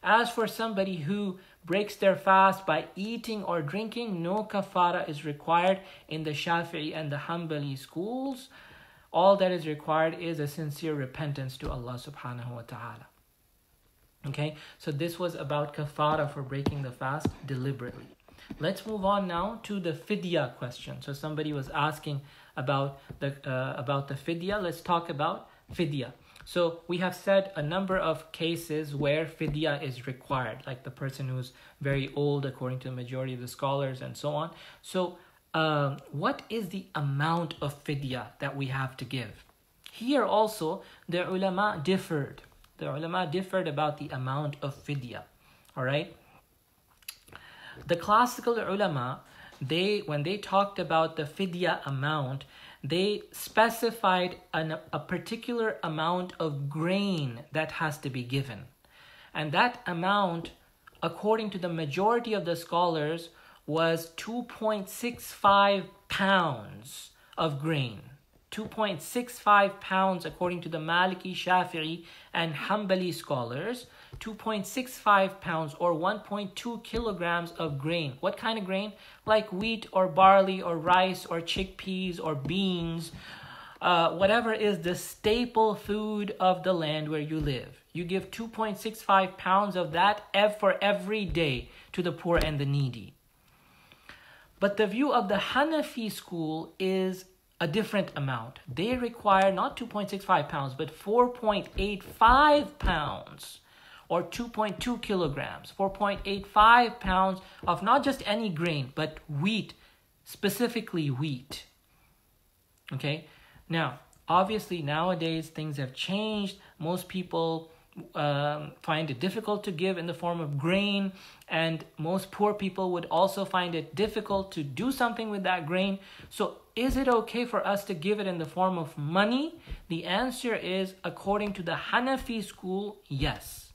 As for somebody who breaks their fast by eating or drinking, no kafara is required in the Shafi'i and the Hanbali schools. All that is required is a sincere repentance to Allah subhanahu wa ta'ala. Okay, so this was about kafara for breaking the fast deliberately. Let's move on now to the fidya question. So somebody was asking about the fidya. Let's talk about fidya. So we have said a number of cases where fidya is required, like the person who's very old, according to the majority of the scholars, and so on. So what is the amount of fidya that we have to give? Here also, the ulama differed. The ulama differed about the amount of fidya. All right. The classical ulama, when they talked about the fidya amount, they specified a particular amount of grain that has to be given. And that amount, according to the majority of the scholars, was 2.65 pounds of grain. 2.65 pounds according to the Maliki, Shafi'i, and Hanbali scholars. 2.65 pounds or 1.2 kilograms of grain. What kind of grain? Like wheat or barley or rice or chickpeas or beans. Whatever is the staple food of the land where you live. You give 2.65 pounds of that for every day to the poor and the needy. But the view of the Hanafi school is a different amount. They require not 2.65 pounds, but 4.85 pounds or 2.2 kilograms, 4.85 pounds of not just any grain, but wheat, specifically wheat. Okay? Now, obviously nowadays things have changed. Most people find it difficult to give in the form of grain, and most poor people would also find it difficult to do something with that grain. So is it okay for us to give it in the form of money? The answer is, according to the Hanafi school, yes.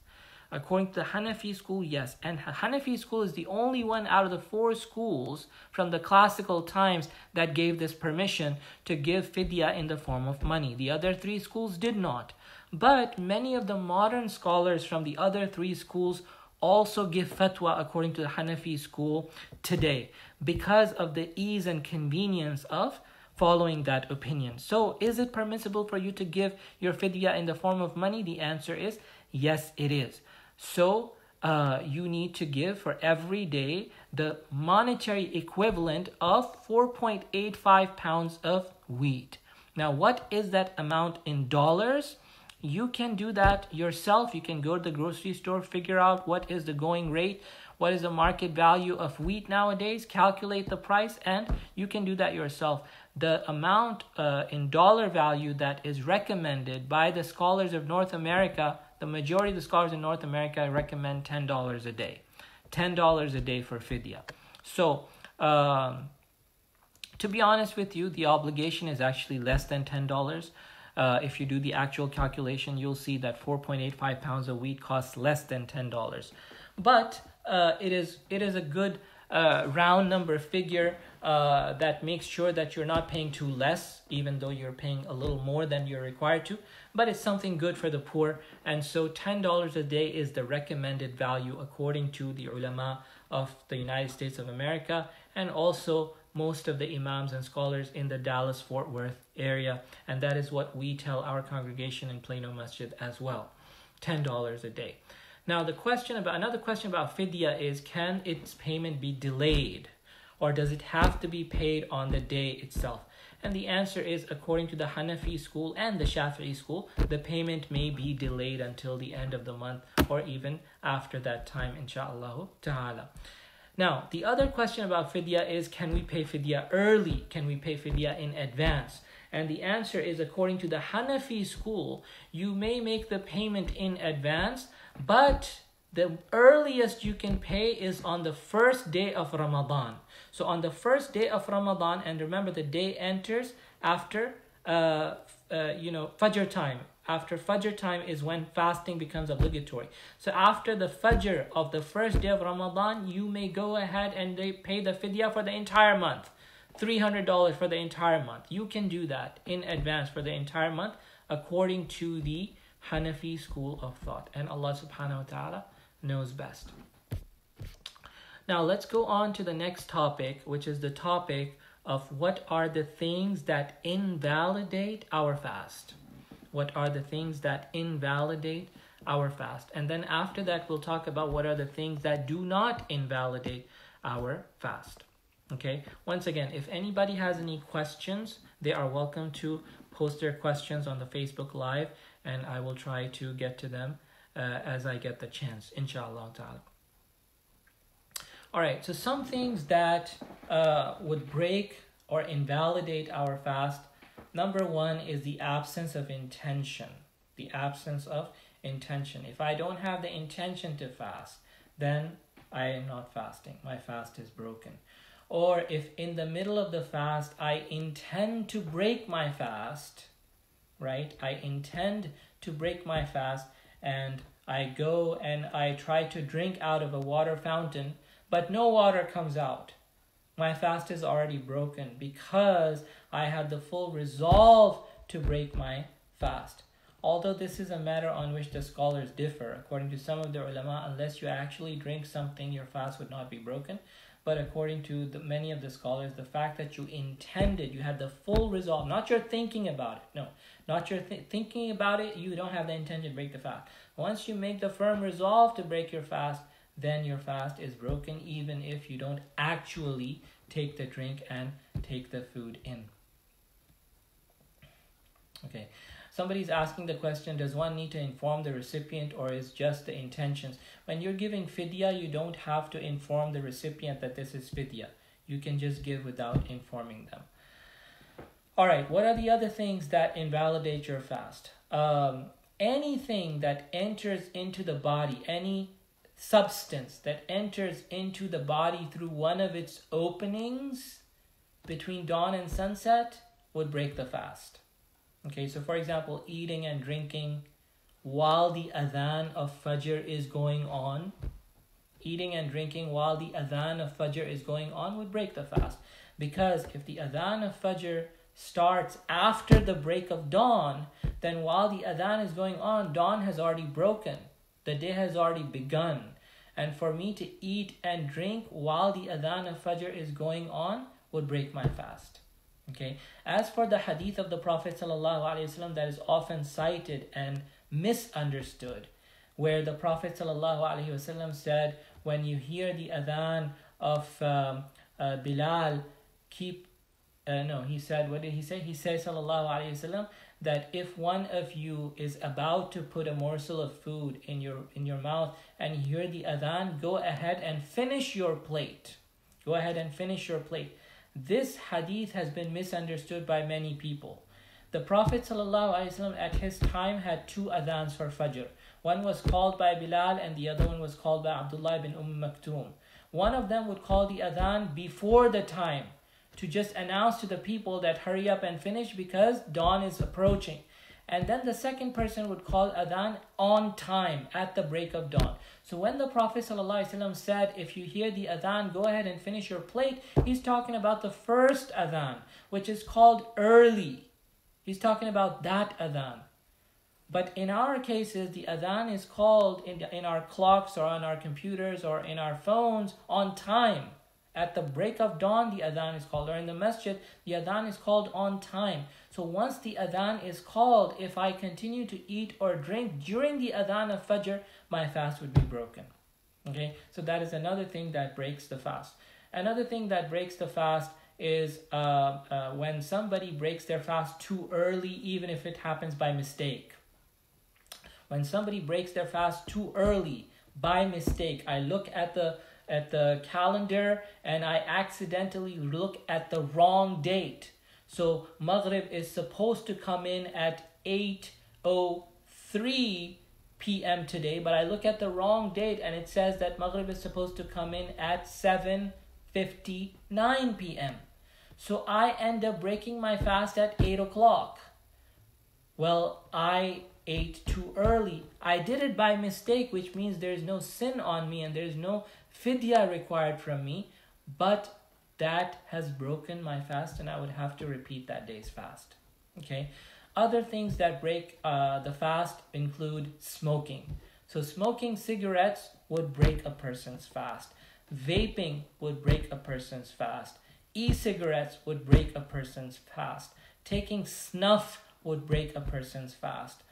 According to the Hanafi school, yes. And Hanafi school is the only one out of the 4 schools from the classical times that gave this permission to give fidya in the form of money. The other 3 schools did not. But many of the modern scholars from the other 3 schools also give fatwa according to the Hanafi school today because of the ease and convenience of following that opinion. So is it permissible for you to give your fidya in the form of money? The answer is yes, it is. So you need to give for every day the monetary equivalent of 4.85 pounds of wheat. Now, what is that amount in dollars? You can do that yourself. You can go to the grocery store, figure out what is the going rate, what is the market value of wheat nowadays, calculate the price, and you can do that yourself. The amount in dollar value that is recommended by the scholars of North America, the majority of the scholars in North America recommend $10 a day. $10 a day for fidya. So, to be honest with you, the obligation is actually less than $10. If you do the actual calculation, you'll see that 4.85 pounds of wheat costs less than $10. But it is a good round number figure that makes sure that you're not paying too less, even though you're paying a little more than you're required to. But it's something good for the poor. And so $10 a day is the recommended value according to the ulama of the United States of America, and also most of the imams and scholars in the Dallas-Fort Worth area. And that is what we tell our congregation in Plano Masjid as well. $10 a day. Now, another question about fidya is, can its payment be delayed? Or does it have to be paid on the day itself? And the answer is, according to the Hanafi school and the Shafi'i school, the payment may be delayed until the end of the month or even after that time, inshaAllah ta'ala. Now, the other question about fidya is, can we pay fidya early? Can we pay fidya in advance? And the answer is, according to the Hanafi school, you may make the payment in advance, but the earliest you can pay is on the first day of Ramadan. So on the first day of Ramadan, and remember the day enters after Fajr time. After Fajr time is when fasting becomes obligatory. So after the Fajr of the first day of Ramadan, you may go ahead and pay the fidya for the entire month. $300 for the entire month. You can do that in advance for the entire month according to the Hanafi school of thought. And Allah subhanahu wa ta'ala knows best. Now let's go on to the next topic, which is the topic of what are the things that invalidate our fast. What are the things that invalidate our fast? And then after that, we'll talk about what are the things that do not invalidate our fast. Okay, once again, if anybody has any questions, they are welcome to post their questions on the Facebook Live, and I will try to get to them as I get the chance, inshallah ta'ala. All right, so some things that would break or invalidate our fast. Number one is the absence of intention. The absence of intention. If I don't have the intention to fast, then I am not fasting. My fast is broken. Or if in the middle of the fast, I intend to break my fast, right? I intend to break my fast, and I go and I try to drink out of a water fountain, but no water comes out. My fast is already broken because I had the full resolve to break my fast. Although this is a matter on which the scholars differ. According to some of the ulama, unless you actually drink something, your fast would not be broken. But according to many of the scholars, the fact that you intended, you had the full resolve, not your thinking about it. No, not your thinking about it, you don't have the intention to break the fast. Once you make the firm resolve to break your fast, then your fast is broken, even if you don't actually take the drink and take the food in. Okay. Somebody's asking the question, does one need to inform the recipient, or is just the intentions? When you're giving fidya, you don't have to inform the recipient that this is fidya. You can just give without informing them. All right, what are the other things that invalidate your fast? Anything that enters into the body, any substance that enters into the body through one of its openings between dawn and sunset would break the fast. Okay, so for example, eating and drinking, while the adhan of Fajr is going on. Eating and drinking while the adhan of Fajr is going on would break the fast. Because if the adhan of Fajr starts after the break of dawn, then while the adhan is going on, dawn has already broken. The day has already begun. And for me to eat and drink while the adhan of Fajr is going on would break my fast. Okay. As for the hadith of the Prophet ﷺ that is often cited and misunderstood, where the Prophet ﷺ said, when you hear the adhan of Bilal, he said, what did he say? He said, ﷺ, that if one of you is about to put a morsel of food in your mouth and you hear the adhan, go ahead and finish your plate. Go ahead and finish your plate. This hadith has been misunderstood by many people. The Prophet ﷺ at his time had two adhans for Fajr. One was called by Bilal and the other one was called by Abdullah bin Maktoum. One of them would call the adhan before the time to just announce to the people that hurry up and finish because dawn is approaching. And then the second person would call adhan on time at the break of dawn. So when the Prophet ﷺ said, if you hear the adhan, go ahead and finish your plate, he's talking about the first adhan, which is called early. He's talking about that adhan. But in our cases, the adhan is called in our clocks or on our computers or in our phones on time. At the break of dawn, the adhan is called. Or in the masjid, the adhan is called on time. So once the adhan is called, if I continue to eat or drink during the adhan of Fajr, my fast would be broken. Okay, so that is another thing that breaks the fast. Another thing that breaks the fast is when somebody breaks their fast too early, even if it happens by mistake. When somebody breaks their fast too early by mistake, I look at the calendar and I accidentally look at the wrong date. So Maghrib is supposed to come in at 8:03 p.m. today, but I look at the wrong date and it says that Maghrib is supposed to come in at 7:59 p.m. So I end up breaking my fast at 8 o'clock. Well, I ate too early. I did it by mistake, which means there's no sin on me and there's no fidya required from me, but that has broken my fast and I would have to repeat that day's fast. Okay. Other things that break the fast include smoking. So smoking cigarettes would break a person's fast. Vaping would break a person's fast. E-cigarettes would break a person's fast. Taking snuff would break a person's fast.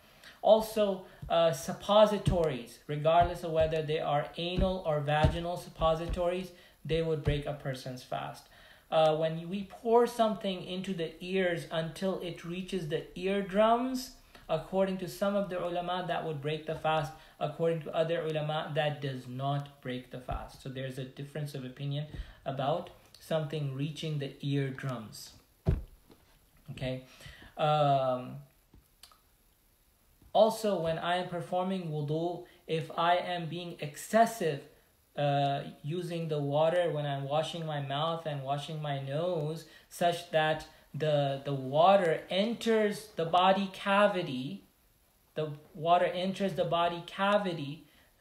Also, suppositories, regardless of whether they are anal or vaginal suppositories, they would break a person's fast. When we pour something into the ears until it reaches the eardrums, according to some of the ulama, that would break the fast. According to other ulama, that does not break the fast. So there's a difference of opinion about something reaching the eardrums. Okay. Also, when I am performing wudu, if I am being excessive using the water when I'm washing my mouth and washing my nose, such that the water enters the body cavity,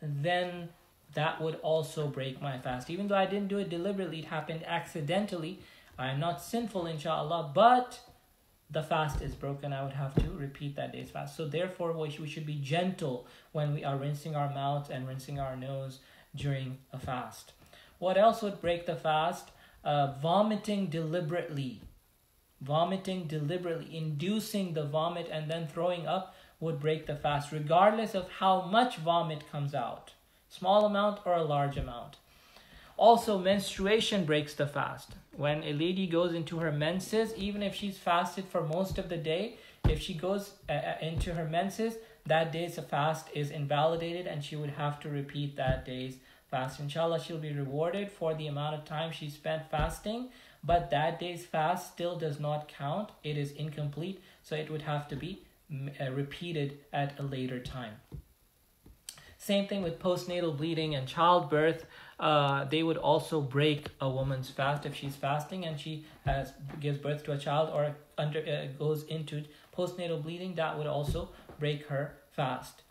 then that would also break my fast. Even though I didn't do it deliberately, it happened accidentally. I am not sinful, inshallah, but the fast is broken. I would have to repeat that day's fast. So therefore, we should be gentle when we are rinsing our mouth and rinsing our nose during a fast. What else would break the fast? Vomiting deliberately. Inducing the vomit and then throwing up would break the fast, regardless of how much vomit comes out. Small amount or a large amount. Also, menstruation breaks the fast. When a lady goes into her menses, even if she's fasted for most of the day, if she goes into her menses, that day's fast is invalidated and she would have to repeat that day's fast. Inshallah, she'll be rewarded for the amount of time she spent fasting, but that day's fast still does not count. It is incomplete, so it would have to be repeated at a later time. Same thing with postnatal bleeding and childbirth. They would also break a woman's fast if she's fasting and she gives birth to a child or goes into postnatal bleeding. That would also break her fast.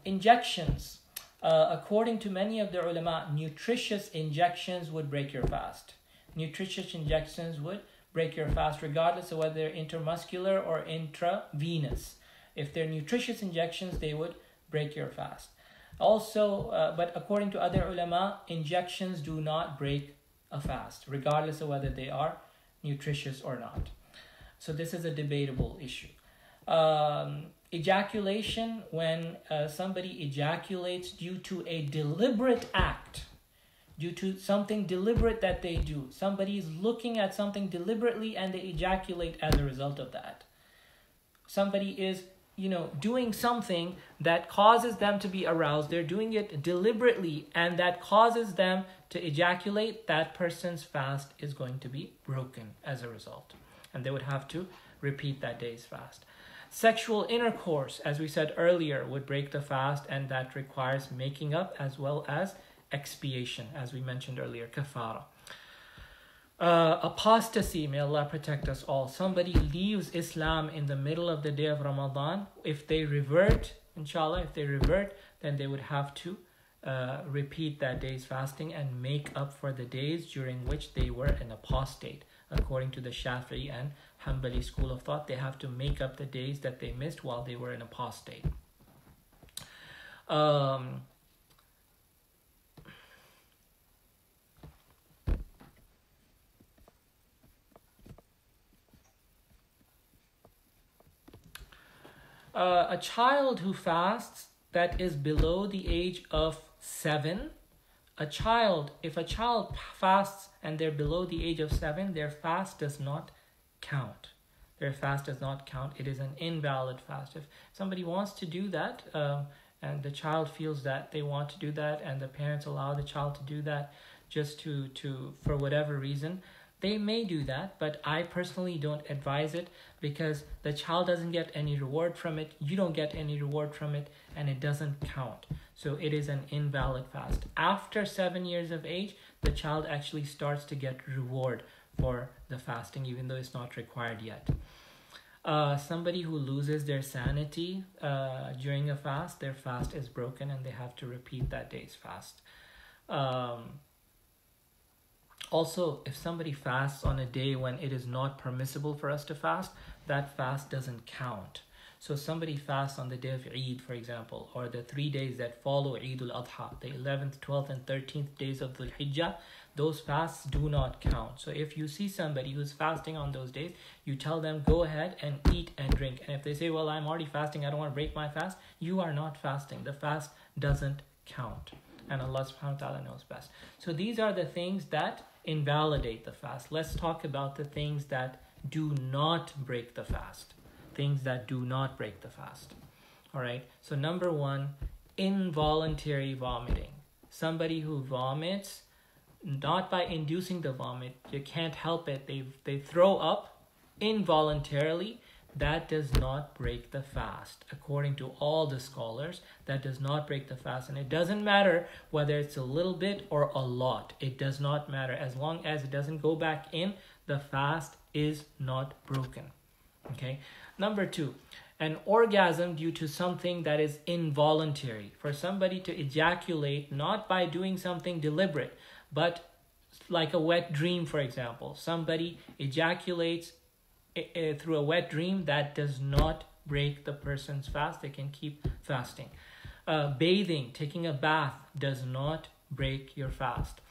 Injections. According to many of the ulama, nutritious injections would break your fast. Nutritious injections would break your fast regardless of whether they're intramuscular or intravenous. If they're nutritious injections, they would break your fast. Also, but according to other ulama, injections do not break a fast, regardless of whether they are nutritious or not. So this is a debatable issue. Ejaculation, when somebody ejaculates due to a deliberate act, due to something deliberate that they do. Somebody is looking at something deliberately and they ejaculate as a result of that. Somebody is, doing something that causes them to be aroused. They're doing it deliberately and that causes them to ejaculate. That person's fast is going to be broken as a result. And they would have to repeat that day's fast. Sexual intercourse, as we said earlier, would break the fast, and that requires making up as well as expiation, as we mentioned earlier, kafara. Apostasy, may Allah protect us all. Somebody leaves Islam in the middle of the day of Ramadan. If they revert, inshallah, then they would have to repeat that day's fasting and make up for the days during which they were an apostate. According to the Shafi'i and Hanbali school of thought, they have to make up the days that they missed while they were an apostate. A child who fasts that is below the age of 7, if a child fasts and they're below the age of 7, their fast does not count. Their fast does not count. It is an invalid fast. If somebody wants to do that, and the child feels that they want to do that, and the parents allow the child to do that just to for whatever reason, they may do that, but I personally don't advise it because the child doesn't get any reward from it, you don't get any reward from it, and it doesn't count. So it is an invalid fast. After 7 years of age, the child actually starts to get reward for the fasting, even though it's not required yet. Somebody who loses their sanity during a fast, their fast is broken and they have to repeat that day's fast. Also, if somebody fasts on a day when it is not permissible for us to fast, that fast doesn't count. So somebody fasts on the day of Eid, for example, or the 3 days that follow Eid al-Adha, the 11th, 12th, and 13th days of Dhul Hijjah, those fasts do not count. So if you see somebody who's fasting on those days, you tell them, go ahead and eat and drink. And if they say, well, I'm already fasting, I don't want to break my fast, you are not fasting. The fast doesn't count. And Allah subhanahu wa ta'ala knows best. So these are the things that invalidate the fast. Let's talk about the things that do not break the fast. Things that do not break the fast. All right. So number 1, involuntary vomiting. Somebody who vomits, not by inducing the vomit, you can't help it. They throw up involuntarily. That does not break the fast. According to all the scholars, that does not break the fast. And it doesn't matter whether it's a little bit or a lot. It does not matter. As long as it doesn't go back in, the fast is not broken. Okay. Number 2, an orgasm due to something that is involuntary. For somebody to ejaculate, not by doing something deliberate, but like a wet dream, for example. Somebody ejaculates through a wet dream, that does not break the person's fast. They can keep fasting. Bathing, taking a bath, does not break your fast.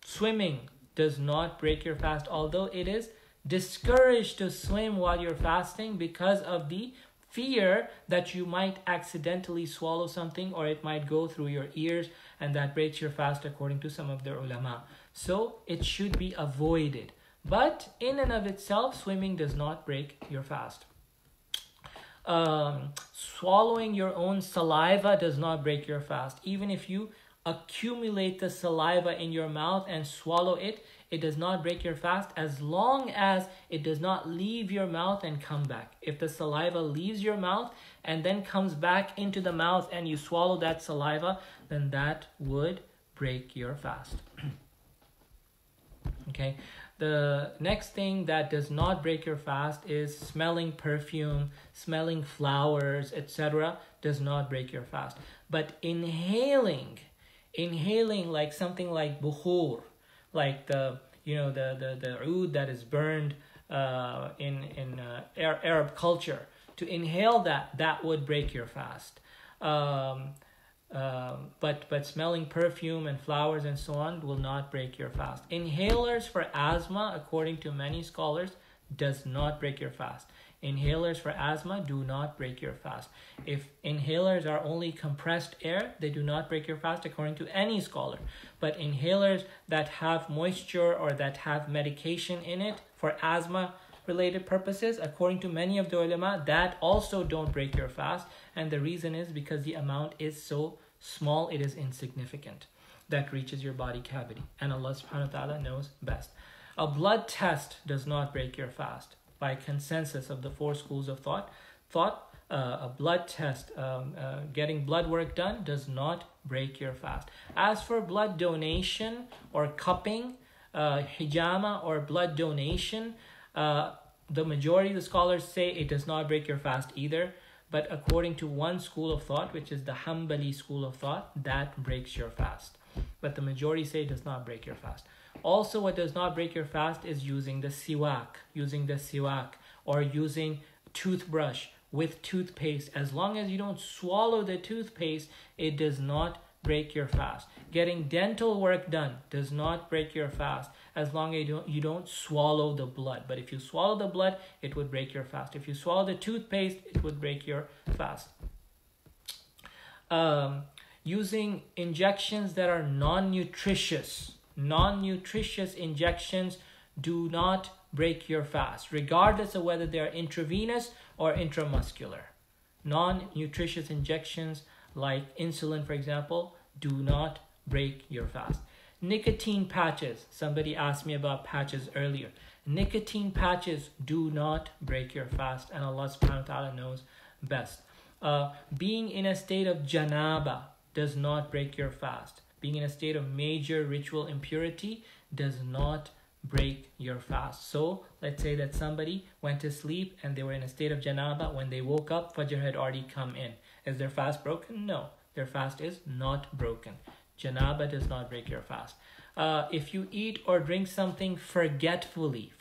Swimming does not break your fast, although it is discouraged to swim while you're fasting because of the fear that you might accidentally swallow something or it might go through your ears, and that breaks your fast according to some of the ulama. So it should be avoided. But in and of itself, swimming does not break your fast. Swallowing your own saliva does not break your fast. Even if you accumulate the saliva in your mouth and swallow it, it does not break your fast as long as it does not leave your mouth and come back. If the saliva leaves your mouth and then comes back into the mouth and you swallow that saliva, then that would break your fast. Okay. The next thing that does not break your fast is smelling perfume, smelling flowers, etc. does not break your fast. But inhaling like something like bukhur, like the oud that is burned in Arab culture, to inhale that would break your fast. But smelling perfume and flowers and so on will not break your fast. Inhalers for asthma, according to many scholars, does not break your fast. Inhalers for asthma do not break your fast. If inhalers are only compressed air, they do not break your fast according to any scholar. But inhalers that have moisture or that have medication in it for asthma related purposes, according to many of the ulama, that also don't break your fast. And the reason is because the amount is so small, it is insignificant, that reaches your body cavity. And Allah subhanahu wa ta'ala knows best. A blood test does not break your fast. By consensus of the four schools of thought, a blood test, getting blood work done does not break your fast. As for blood donation or cupping, hijama or blood donation, the majority of the scholars say it does not break your fast either. But according to one school of thought, which is the Hanbali school of thought, that breaks your fast. But the majority say it does not break your fast. Also, what does not break your fast is using the siwak, or using toothbrush with toothpaste. As long as you don't swallow the toothpaste, it does not break your fast. Getting dental work done does not break your fast as long as you don't swallow the blood. But if you swallow the blood, it would break your fast. If you swallow the toothpaste, it would break your fast. Using injections that are non-nutritious injections do not break your fast, regardless of whether they are intravenous or intramuscular. Non-nutritious injections like insulin, for example, do not break your fast. Nicotine patches. Somebody asked me about patches earlier. Nicotine patches do not break your fast, and Allah subhanahu wa ta'ala knows best. Being in a state of janaba does not break your fast. Being in a state of major ritual impurity does not break your fast. So let's say that somebody went to sleep and they were in a state of janaba. When they woke up, Fajr had already come in. Is their fast broken? No, their fast is not broken. Janaba does not break your fast. If you eat or drink something forgetfully,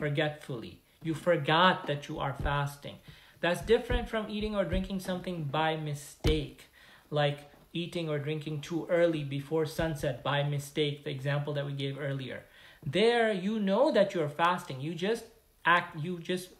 you forgot that you are fasting. That's different from eating or drinking something by mistake, like eating or drinking too early before sunset by mistake, the example that we gave earlier. There, you know that you're fasting. You just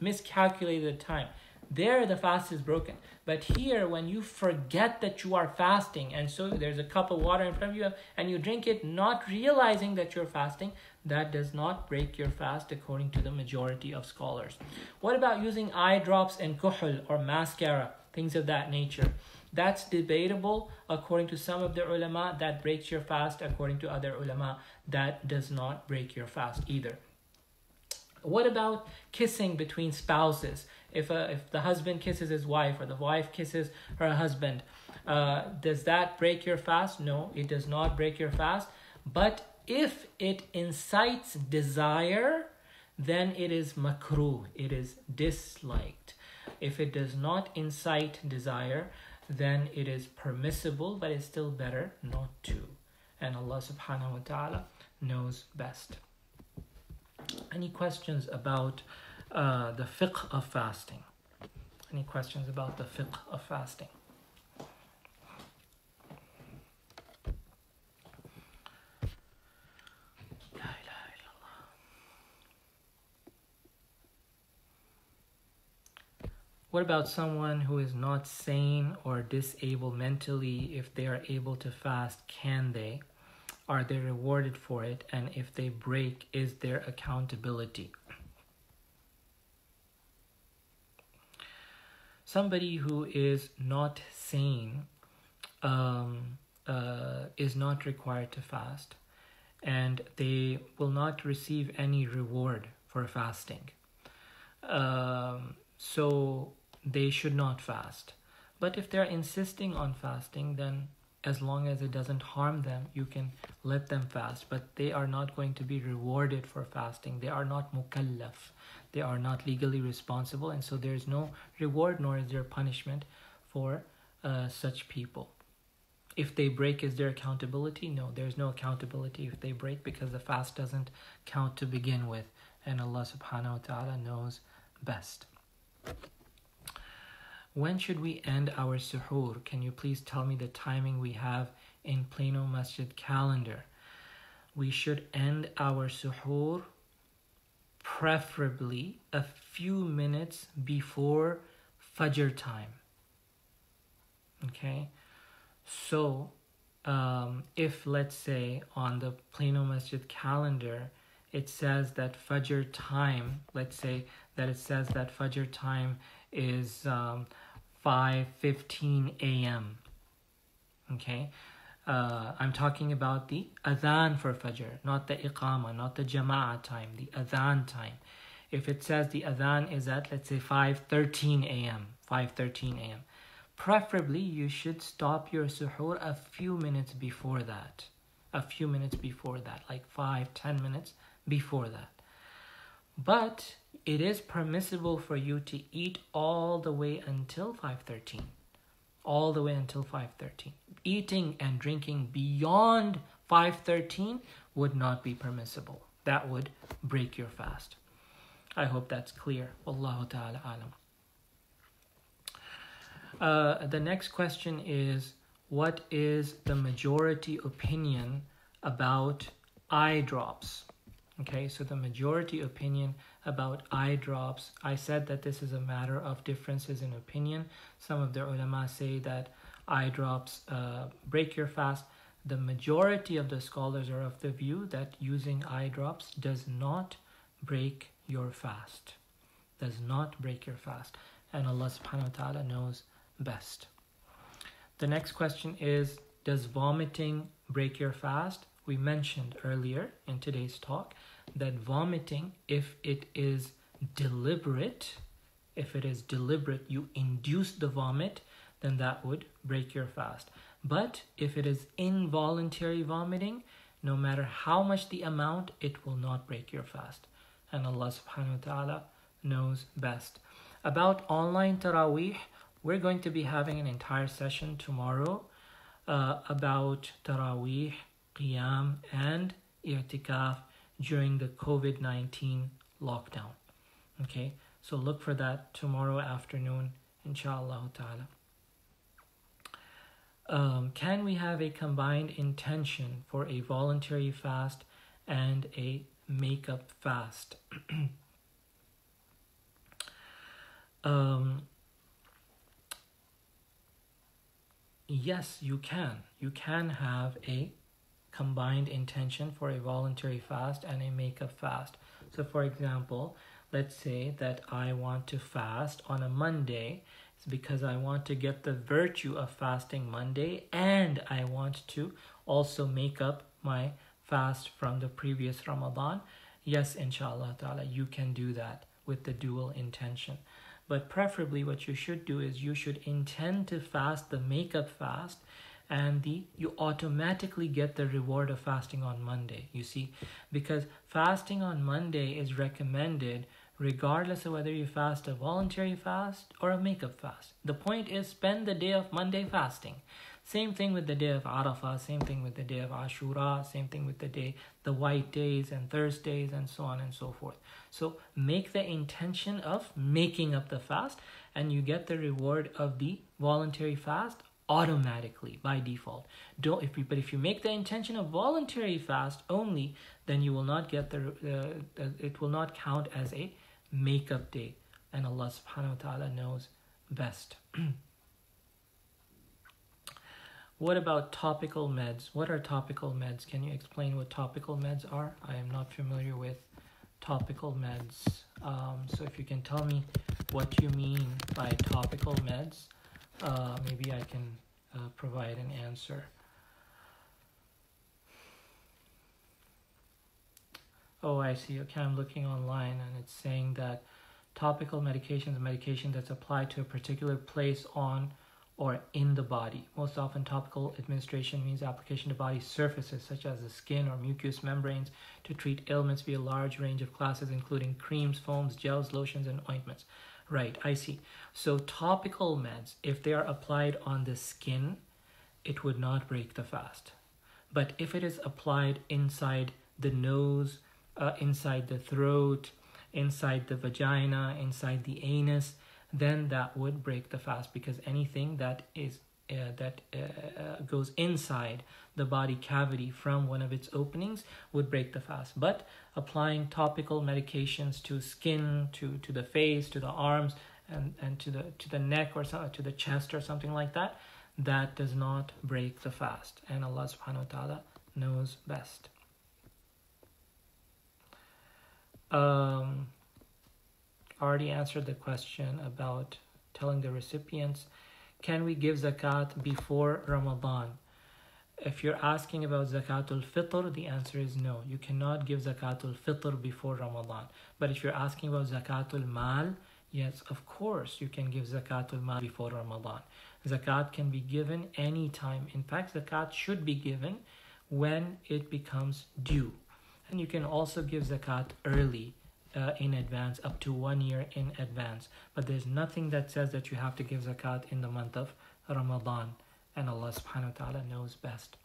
miscalculated the time. There, the fast is broken. But here, when you forget that you are fasting, and so there's a cup of water in front of you, and you drink it not realizing that you're fasting, that does not break your fast according to the majority of scholars. What about using eye drops and kuhl or mascara, things of that nature? That's debatable. According to some of the ulama, that breaks your fast. According to other ulama, that does not break your fast either. What about kissing between spouses? If the husband kisses his wife or the wife kisses her husband, does that break your fast? No, it does not break your fast. But if it incites desire, then it is makruh, it is disliked. If it does not incite desire, then it is permissible, but it's still better not to. And Allah subhanahu wa ta'ala knows best. Any questions about the fiqh of fasting? Any questions about the fiqh of fasting? What about someone who is not sane or disabled mentally? If they are able to fast, can they? Are they rewarded for it? And if they break, is there accountability? Somebody who is not sane is not required to fast, and they will not receive any reward for fasting. So they should not fast. But if they're insisting on fasting, then as long as it doesn't harm them, you can let them fast. But they are not going to be rewarded for fasting. They are not mukallaf. They are not legally responsible, and so there is no reward nor is there punishment for such people. If they break, is there accountability? No, there's no accountability if they break, because the fast doesn't count to begin with, and Allah subhanahu wa ta'ala knows best. When should we end our suhoor? Can you please tell me the timing we have in Plano Masjid calendar? We should end our suhoor preferably a few minutes before Fajr time. Okay? So, if let's say on the Plano Masjid calendar, it says that Fajr time, let's say that it says that Fajr time is 5:15 a.m. Okay? I'm talking about the adhan for Fajr, not the iqama, not the jama'ah time, the adhan time. If it says the adhan is at, let's say, 5:13 a.m., 5:13 a.m., preferably you should stop your suhoor a few minutes before that. A few minutes before that, like 5-10 minutes before that. But it is permissible for you to eat all the way until 5:13. All the way until 5:13. Eating and drinking beyond 5:13 would not be permissible. That would break your fast. I hope that's clear. Wallahu ta'ala alam. The next question is, what is the majority opinion about eye drops? Okay, so the majority opinion about eye drops, I said that this is a matter of differences in opinion. Some of the ulama say that eye drops break your fast. The majority of the scholars are of the view that using eye drops does not break your fast. Does not break your fast. And Allah subhanahu wa ta'ala knows best. The next question is, does vomiting break your fast? We mentioned earlier in today's talk that vomiting, if it is deliberate, you induce the vomit, then that would break your fast. But if it is involuntary vomiting, no matter how much the amount, it will not break your fast. And Allah subhanahu wa ta'ala knows best. About online taraweeh, we're going to be having an entire session tomorrow about taraweeh, qiyam, and i'tikaf during the COVID-19 lockdown. Okay, so look for that tomorrow afternoon, inshallah ta'ala. Can we have a combined intention for a voluntary fast and a makeup fast? Yes, you can. You can have a combined intention for a voluntary fast and a makeup fast. So for example, let's say that I want to fast on a Monday. It's because I want to get the virtue of fasting Monday, and I want to also make up my fast from the previous Ramadan. Yes, inshallah ta'ala, you can do that with the dual intention. But preferably what you should do is you should intend to fast the makeup fast, and you automatically get the reward of fasting on Monday, you see, because fasting on Monday is recommended regardless of whether you fast a voluntary fast or a makeup fast. The point is, spend the day of Monday fasting. Same thing with the day of Arafah, same thing with the day of Ashura, same thing with the white days and Thursdays and so on and so forth. So make the intention of making up the fast, and you get the reward of the voluntary fast automatically by default. But if you make the intention of voluntary fast only, then you will not get it will not count as a makeup day, and Allah subhanahu wa ta'ala knows best. What about topical meds? What are topical meds? Can you explain what topical meds are? I am not familiar with topical meds. So if you can tell me what you mean by topical meds, maybe I can provide an answer. Oh, I see. Okay, I'm looking online and it's saying that topical medication is a medication that's applied to a particular place on or in the body. Most often, topical administration means application to body surfaces such as the skin or mucous membranes to treat ailments via a large range of classes, including creams, foams, gels, lotions, and ointments. Right, I see. So topical meds, if they are applied on the skin, it would not break the fast. But if it is applied inside the nose, inside the throat, inside the vagina, inside the anus, then that would break the fast, because anything that is goes inside the body cavity from one of its openings would break the fast. But applying topical medications to skin, to the face, to the arms, and to the neck or to the chest or something like that, that does not break the fast, and Allah subhanahu wa ta'ala knows best. Already answered the question about telling the recipients, can we give zakat before Ramadan? If you're asking about zakatul fitr, the answer is no. You cannot give zakatul fitr before Ramadan. But if you're asking about zakatul mal, yes, of course you can give zakatul mal before Ramadan. Zakat can be given anytime. In fact, zakat should be given when it becomes due. And you can also give zakat early, in advance, up to 1 year in advance. But there's nothing that says that you have to give zakat in the month of Ramadan. And Allah subhanahu wa ta'ala knows best.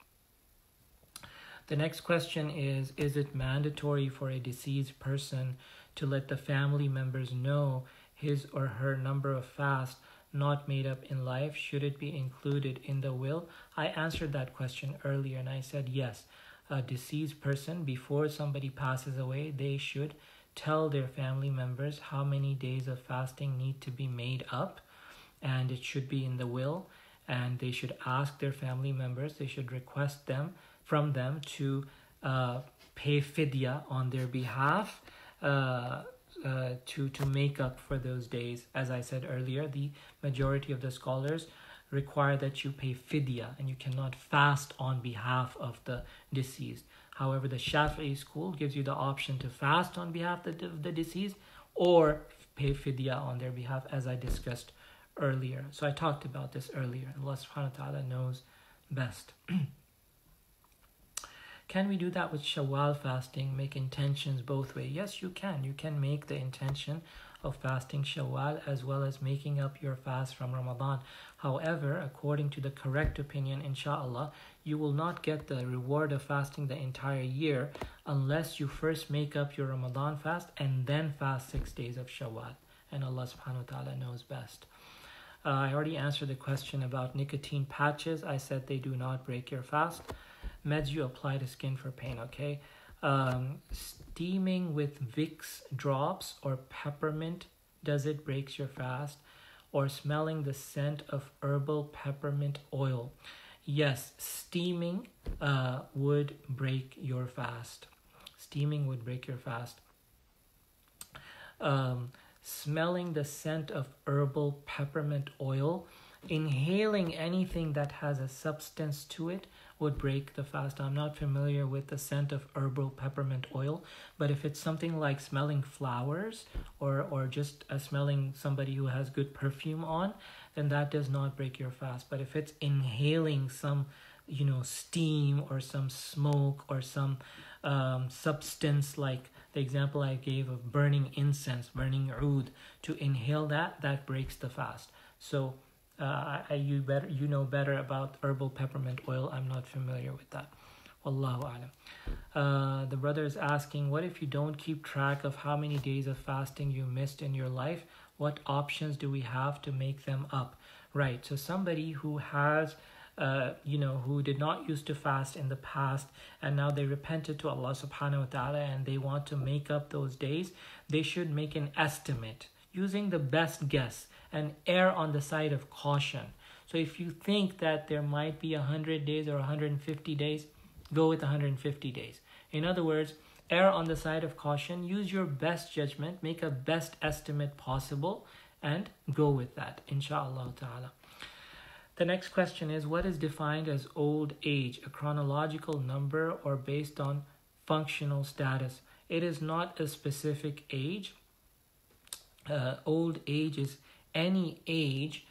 The next question is it mandatory for a deceased person to let the family members know his or her number of fasts not made up in life? Should it be included in the will? I answered that question earlier, and I said yes. A deceased person, before somebody passes away, they should tell their family members how many days of fasting need to be made up, and it should be in the will. And they should ask their family members, they should request from them to pay fidya on their behalf, to make up for those days. As I said earlier, the majority of the scholars require that you pay fidya, and you cannot fast on behalf of the deceased. However, the Shafi'i school gives you the option to fast on behalf of the deceased or pay fidya on their behalf, as I discussed earlier. So I talked about this earlier. Allah subhanahu wa ta'ala knows best. Can we do that with Shawwal fasting, make intentions both ways? Yes, you can. You can make the intention of fasting Shawwal as well as making up your fast from Ramadan. However, according to the correct opinion, inshallah, you will not get the reward of fasting the entire year unless you first make up your Ramadan fast and then fast 6 days of Shawwal. And Allah subhanahu wa ta'ala knows best. I already answered the question about nicotine patches. I said they do not break your fast. Meds you apply to skin for pain, okay? Steaming with Vicks drops or peppermint, does it break your fast? Or smelling the scent of herbal peppermint oil? Yes, steaming would break your fast. Steaming would break your fast. Smelling the scent of herbal peppermint oil, inhaling anything that has a substance to it would break the fast. I'm not familiar with the scent of herbal peppermint oil, but if it's something like smelling flowers or just smelling somebody who has good perfume on, then that does not break your fast. But if it's inhaling some, steam or some smoke or some substance, like the example I gave of burning incense, burning oud, to inhale that breaks the fast. So you know better about herbal peppermint oil. I'm not familiar with that. Wallahu alam. The brother is asking, what if you don't keep track of how many days of fasting you missed in your life? What options do we have to make them up? Right, so somebody who has who did not used to fast in the past, and now they repented to Allah subhanahu wa ta'ala and they want to make up those days, they should make an estimate using the best guess and err on the side of caution. So if you think that there might be 100 days or 150 days, go with 150 days. In other words, err on the side of caution, use your best judgment, make a best estimate possible, and go with that, inshallah ta'ala. The next question is, what is defined as old age? A chronological number or based on functional status? It is not a specific age. Old age is any age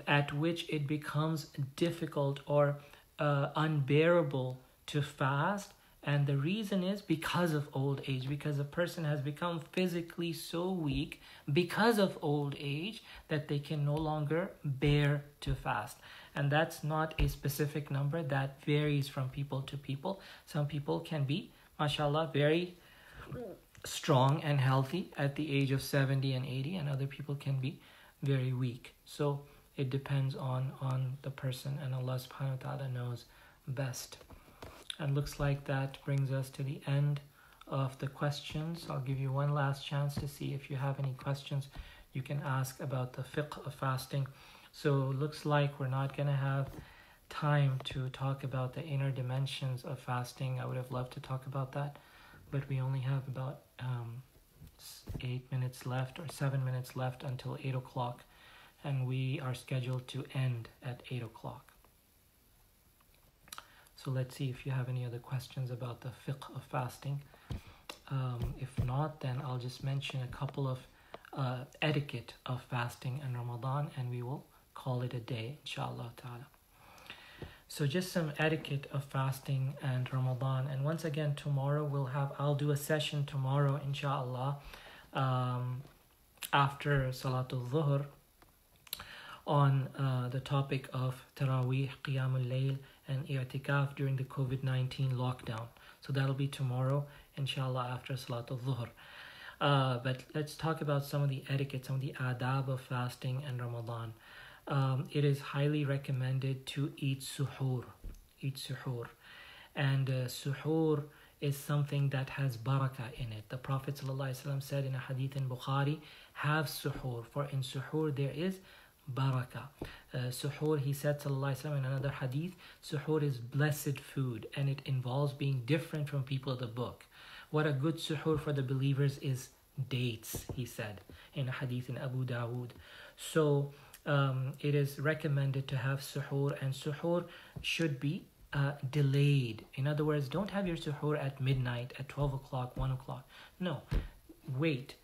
at which it becomes difficult or unbearable to fast. And the reason is because of old age, because a person has become physically so weak because of old age that they can no longer bear to fast. And that's not a specific number, that varies from people to people. Some people can be, mashallah, very strong and healthy at the age of 70 and 80, and other people can be very weak. So it depends on the person, and Allah subhanahu wa ta'ala knows best. And looks like that brings us to the end of the questions. I'll give you one last chance to see if you have any questions you can ask about the fiqh of fasting. So it looks like we're not going to have time to talk about the inner dimensions of fasting. I would have loved to talk about that, but we only have about 8 minutes left, or 7 minutes left until 8 o'clock, and we are scheduled to end at 8 o'clock. So let's see if you have any other questions about the fiqh of fasting. If not, then I'll just mention a couple of etiquette of fasting in Ramadan, and we will call it a day, inshallah ta'ala. So just some etiquette of fasting and Ramadan. And once again, tomorrow I'll do a session tomorrow, inshallah, after Salatul Dhuhr, on the topic of Taraweeh, Qiyamul Layl, and I'tikaf during the COVID-19 lockdown. So that'll be tomorrow, inshallah, after Salatul Dhuhr. But let's talk about some of the etiquette, some of the adab of fasting and Ramadan. It is highly recommended to eat suhoor. And suhoor is something that has barakah in it. The Prophet ﷺ said in a hadith in Bukhari, have suhoor, for in suhoor there is barakah. Suhoor, he said ﷺ in another hadith, suhoor is blessed food, and it involves being different from people of the book. What a good suhoor for the believers is dates, he said in a hadith in Abu Dawood. So it is recommended to have suhoor, and suhoor should be delayed. In other words, don't have your suhoor at midnight, at 12 o'clock, 1 o'clock. No, wait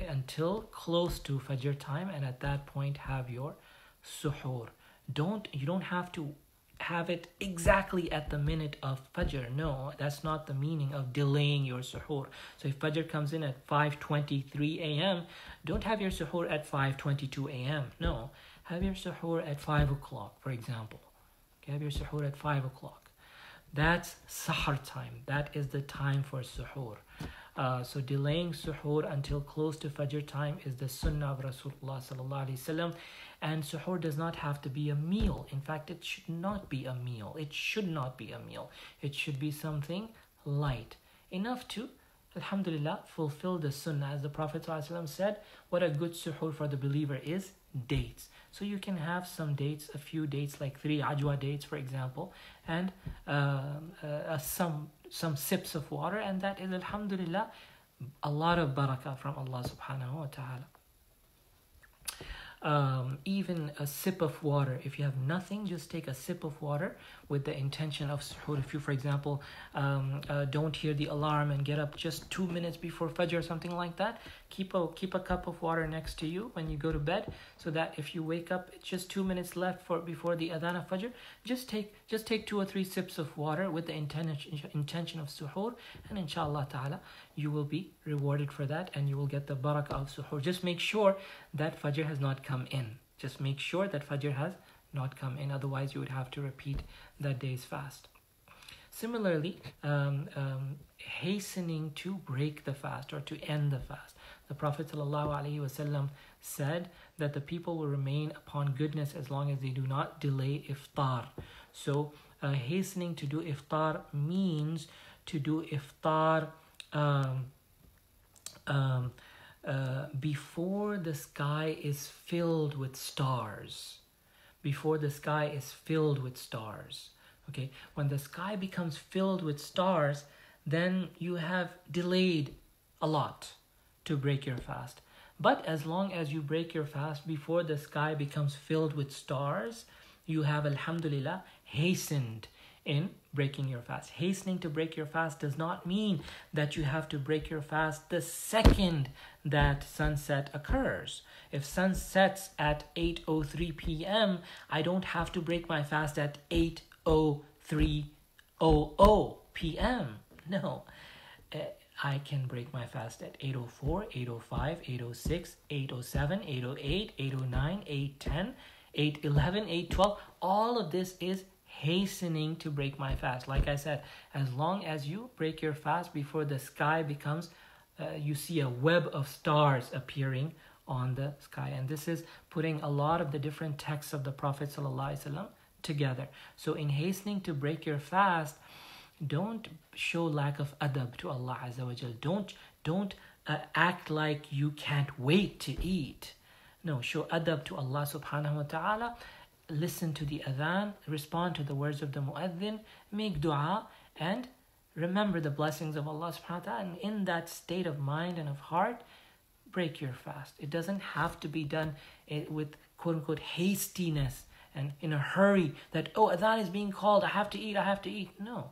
until close to Fajr time, and at that point have your suhoor. You don't have to have it exactly at the minute of Fajr. No, that's not the meaning of delaying your suhoor. So if Fajr comes in at 5:23 a.m., don't have your suhoor at 5:22 a.m. No, have your suhoor at 5 o'clock, for example. Okay, have your suhoor at 5 o'clock. That's sahar time. That is the time for suhoor. So delaying suhoor until close to Fajr time is the sunnah of Rasulullah sallallahu alaihi wasallam. And suhoor does not have to be a meal. In fact, it should not be a meal. It should not be a meal. It should be something light, enough to, alhamdulillah, fulfill the sunnah. As the Prophet ﷺ said, what a good suhoor for the believer is dates. So you can have some dates, a few dates, like 3 ajwa dates, for example, and some sips of water, and that is, alhamdulillah, a lot of barakah from Allah subhanahu wa ta'ala. Even a sip of water, if you have nothing, just take a sip of water with the intention of suhoor. If you, for example, don't hear the alarm and get up just 2 minutes before Fajr or something like that, keep a cup of water next to you when you go to bed, so that if you wake up, it's just 2 minutes left before the adhan of Fajr, just take 2 or 3 sips of water with the intention of suhoor, and inshallah ta'ala, you will be rewarded for that, and you will get the barakah of suhoor. Just make sure that Fajr has not come in. Just make sure that Fajr has not come in. Otherwise, you would have to repeat that day's fast. Similarly, hastening to break the fast or to end the fast. The Prophet ﷺ said that the people will remain upon goodness as long as they do not delay iftar. So hastening to do iftar means to do iftar before the sky is filled with stars. Before the sky is filled with stars. Okay, when the sky becomes filled with stars, then you have delayed a lot to break your fast. But as long as you break your fast before the sky becomes filled with stars, you have, alhamdulillah, hastened in breaking your fast. Hastening to break your fast does not mean that you have to break your fast the second that sunset occurs. If sun sets at 8:03 p.m., I don't have to break my fast at 8:03 p.m. No. I can break my fast at 8:04, 8:05, 8:06, 8:07, 8:08, 8:09, 8:10, 8:11, 8:12. All of this is hastening to break my fast. Like I said, as long as you break your fast before the sky becomes, you see a web of stars appearing on the sky. And this is putting a lot of the different texts of the Prophet ﷺ together. So in hastening to break your fast, don't show lack of adab to Allah Azza wa Jal. Don't act like you can't wait to eat. No, show adab to Allah subhanahu wa ta'ala. Listen to the adhan, respond to the words of the mu'adhin, make dua, and remember the blessings of Allah subhanahu wa ta'ala. And in that state of mind and of heart, break your fast. It doesn't have to be done with quote-unquote hastiness and in a hurry that, oh, adhan is being called, I have to eat. No.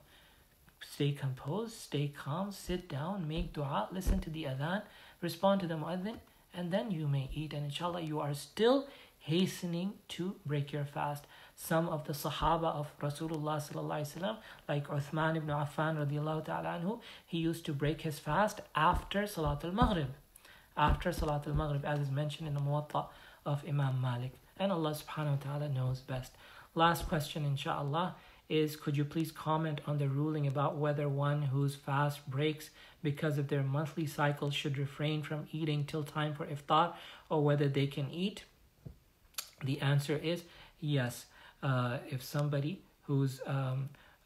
Stay composed, stay calm, sit down, make dua, listen to the adhan, respond to the mu'adhin, and then you may eat. And inshallah, you are still hastening to break your fast. Some of the Sahaba of Rasulullah sallallahu alaihi wasallam, like Uthman ibn Affan radiallahu ta'ala anhu, he used to break his fast after Salatul Maghrib. After Salatul Maghrib, as is mentioned in the Muwatta of Imam Malik. And Allah subhanahu wa ta'ala knows best. Last question, inshallah, is could you please comment on the ruling about whether one whose fast breaks because of their monthly cycle should refrain from eating till time for iftar, or whether they can eat? The answer is yes. If somebody whose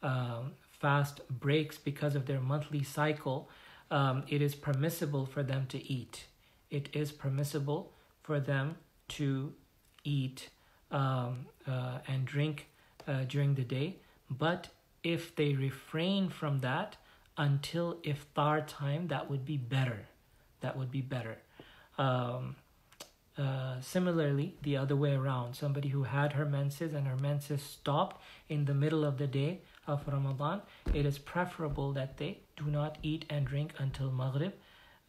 fast breaks because of their monthly cycle, it is permissible for them to eat. It is permissible for them to eat and drink during the day. But if they refrain from that until iftar time, that would be better. Similarly, the other way around, somebody who had her menses and her menses stopped in the middle of the day of Ramadan, it is preferable that they do not eat and drink until Maghrib,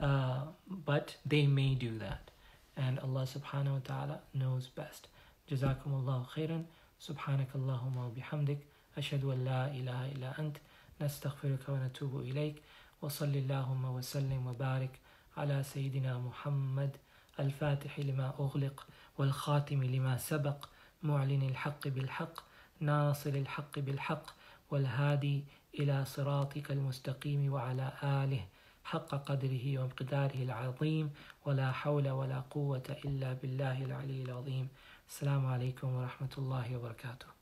but they may do that. And Allah subhanahu wa ta'ala knows best. Jazakumullahu khairan. Subhanakallahumma wa bihamdik. Ashhadu an la ilaha illa ant. Nastaghfiruka wa natubu ilayk. Wa sallillahumma wa sallim wa barik ala Sayyidina Muhammad. الفاتح لما أغلق والخاتم لما سبق معلن الحق بالحق ناصر الحق بالحق والهادي إلى صراطك المستقيم وعلى آله حق قدره ومقداره العظيم ولا حول ولا قوة إلا بالله العلي العظيم. السلام عليكم ورحمة الله وبركاته.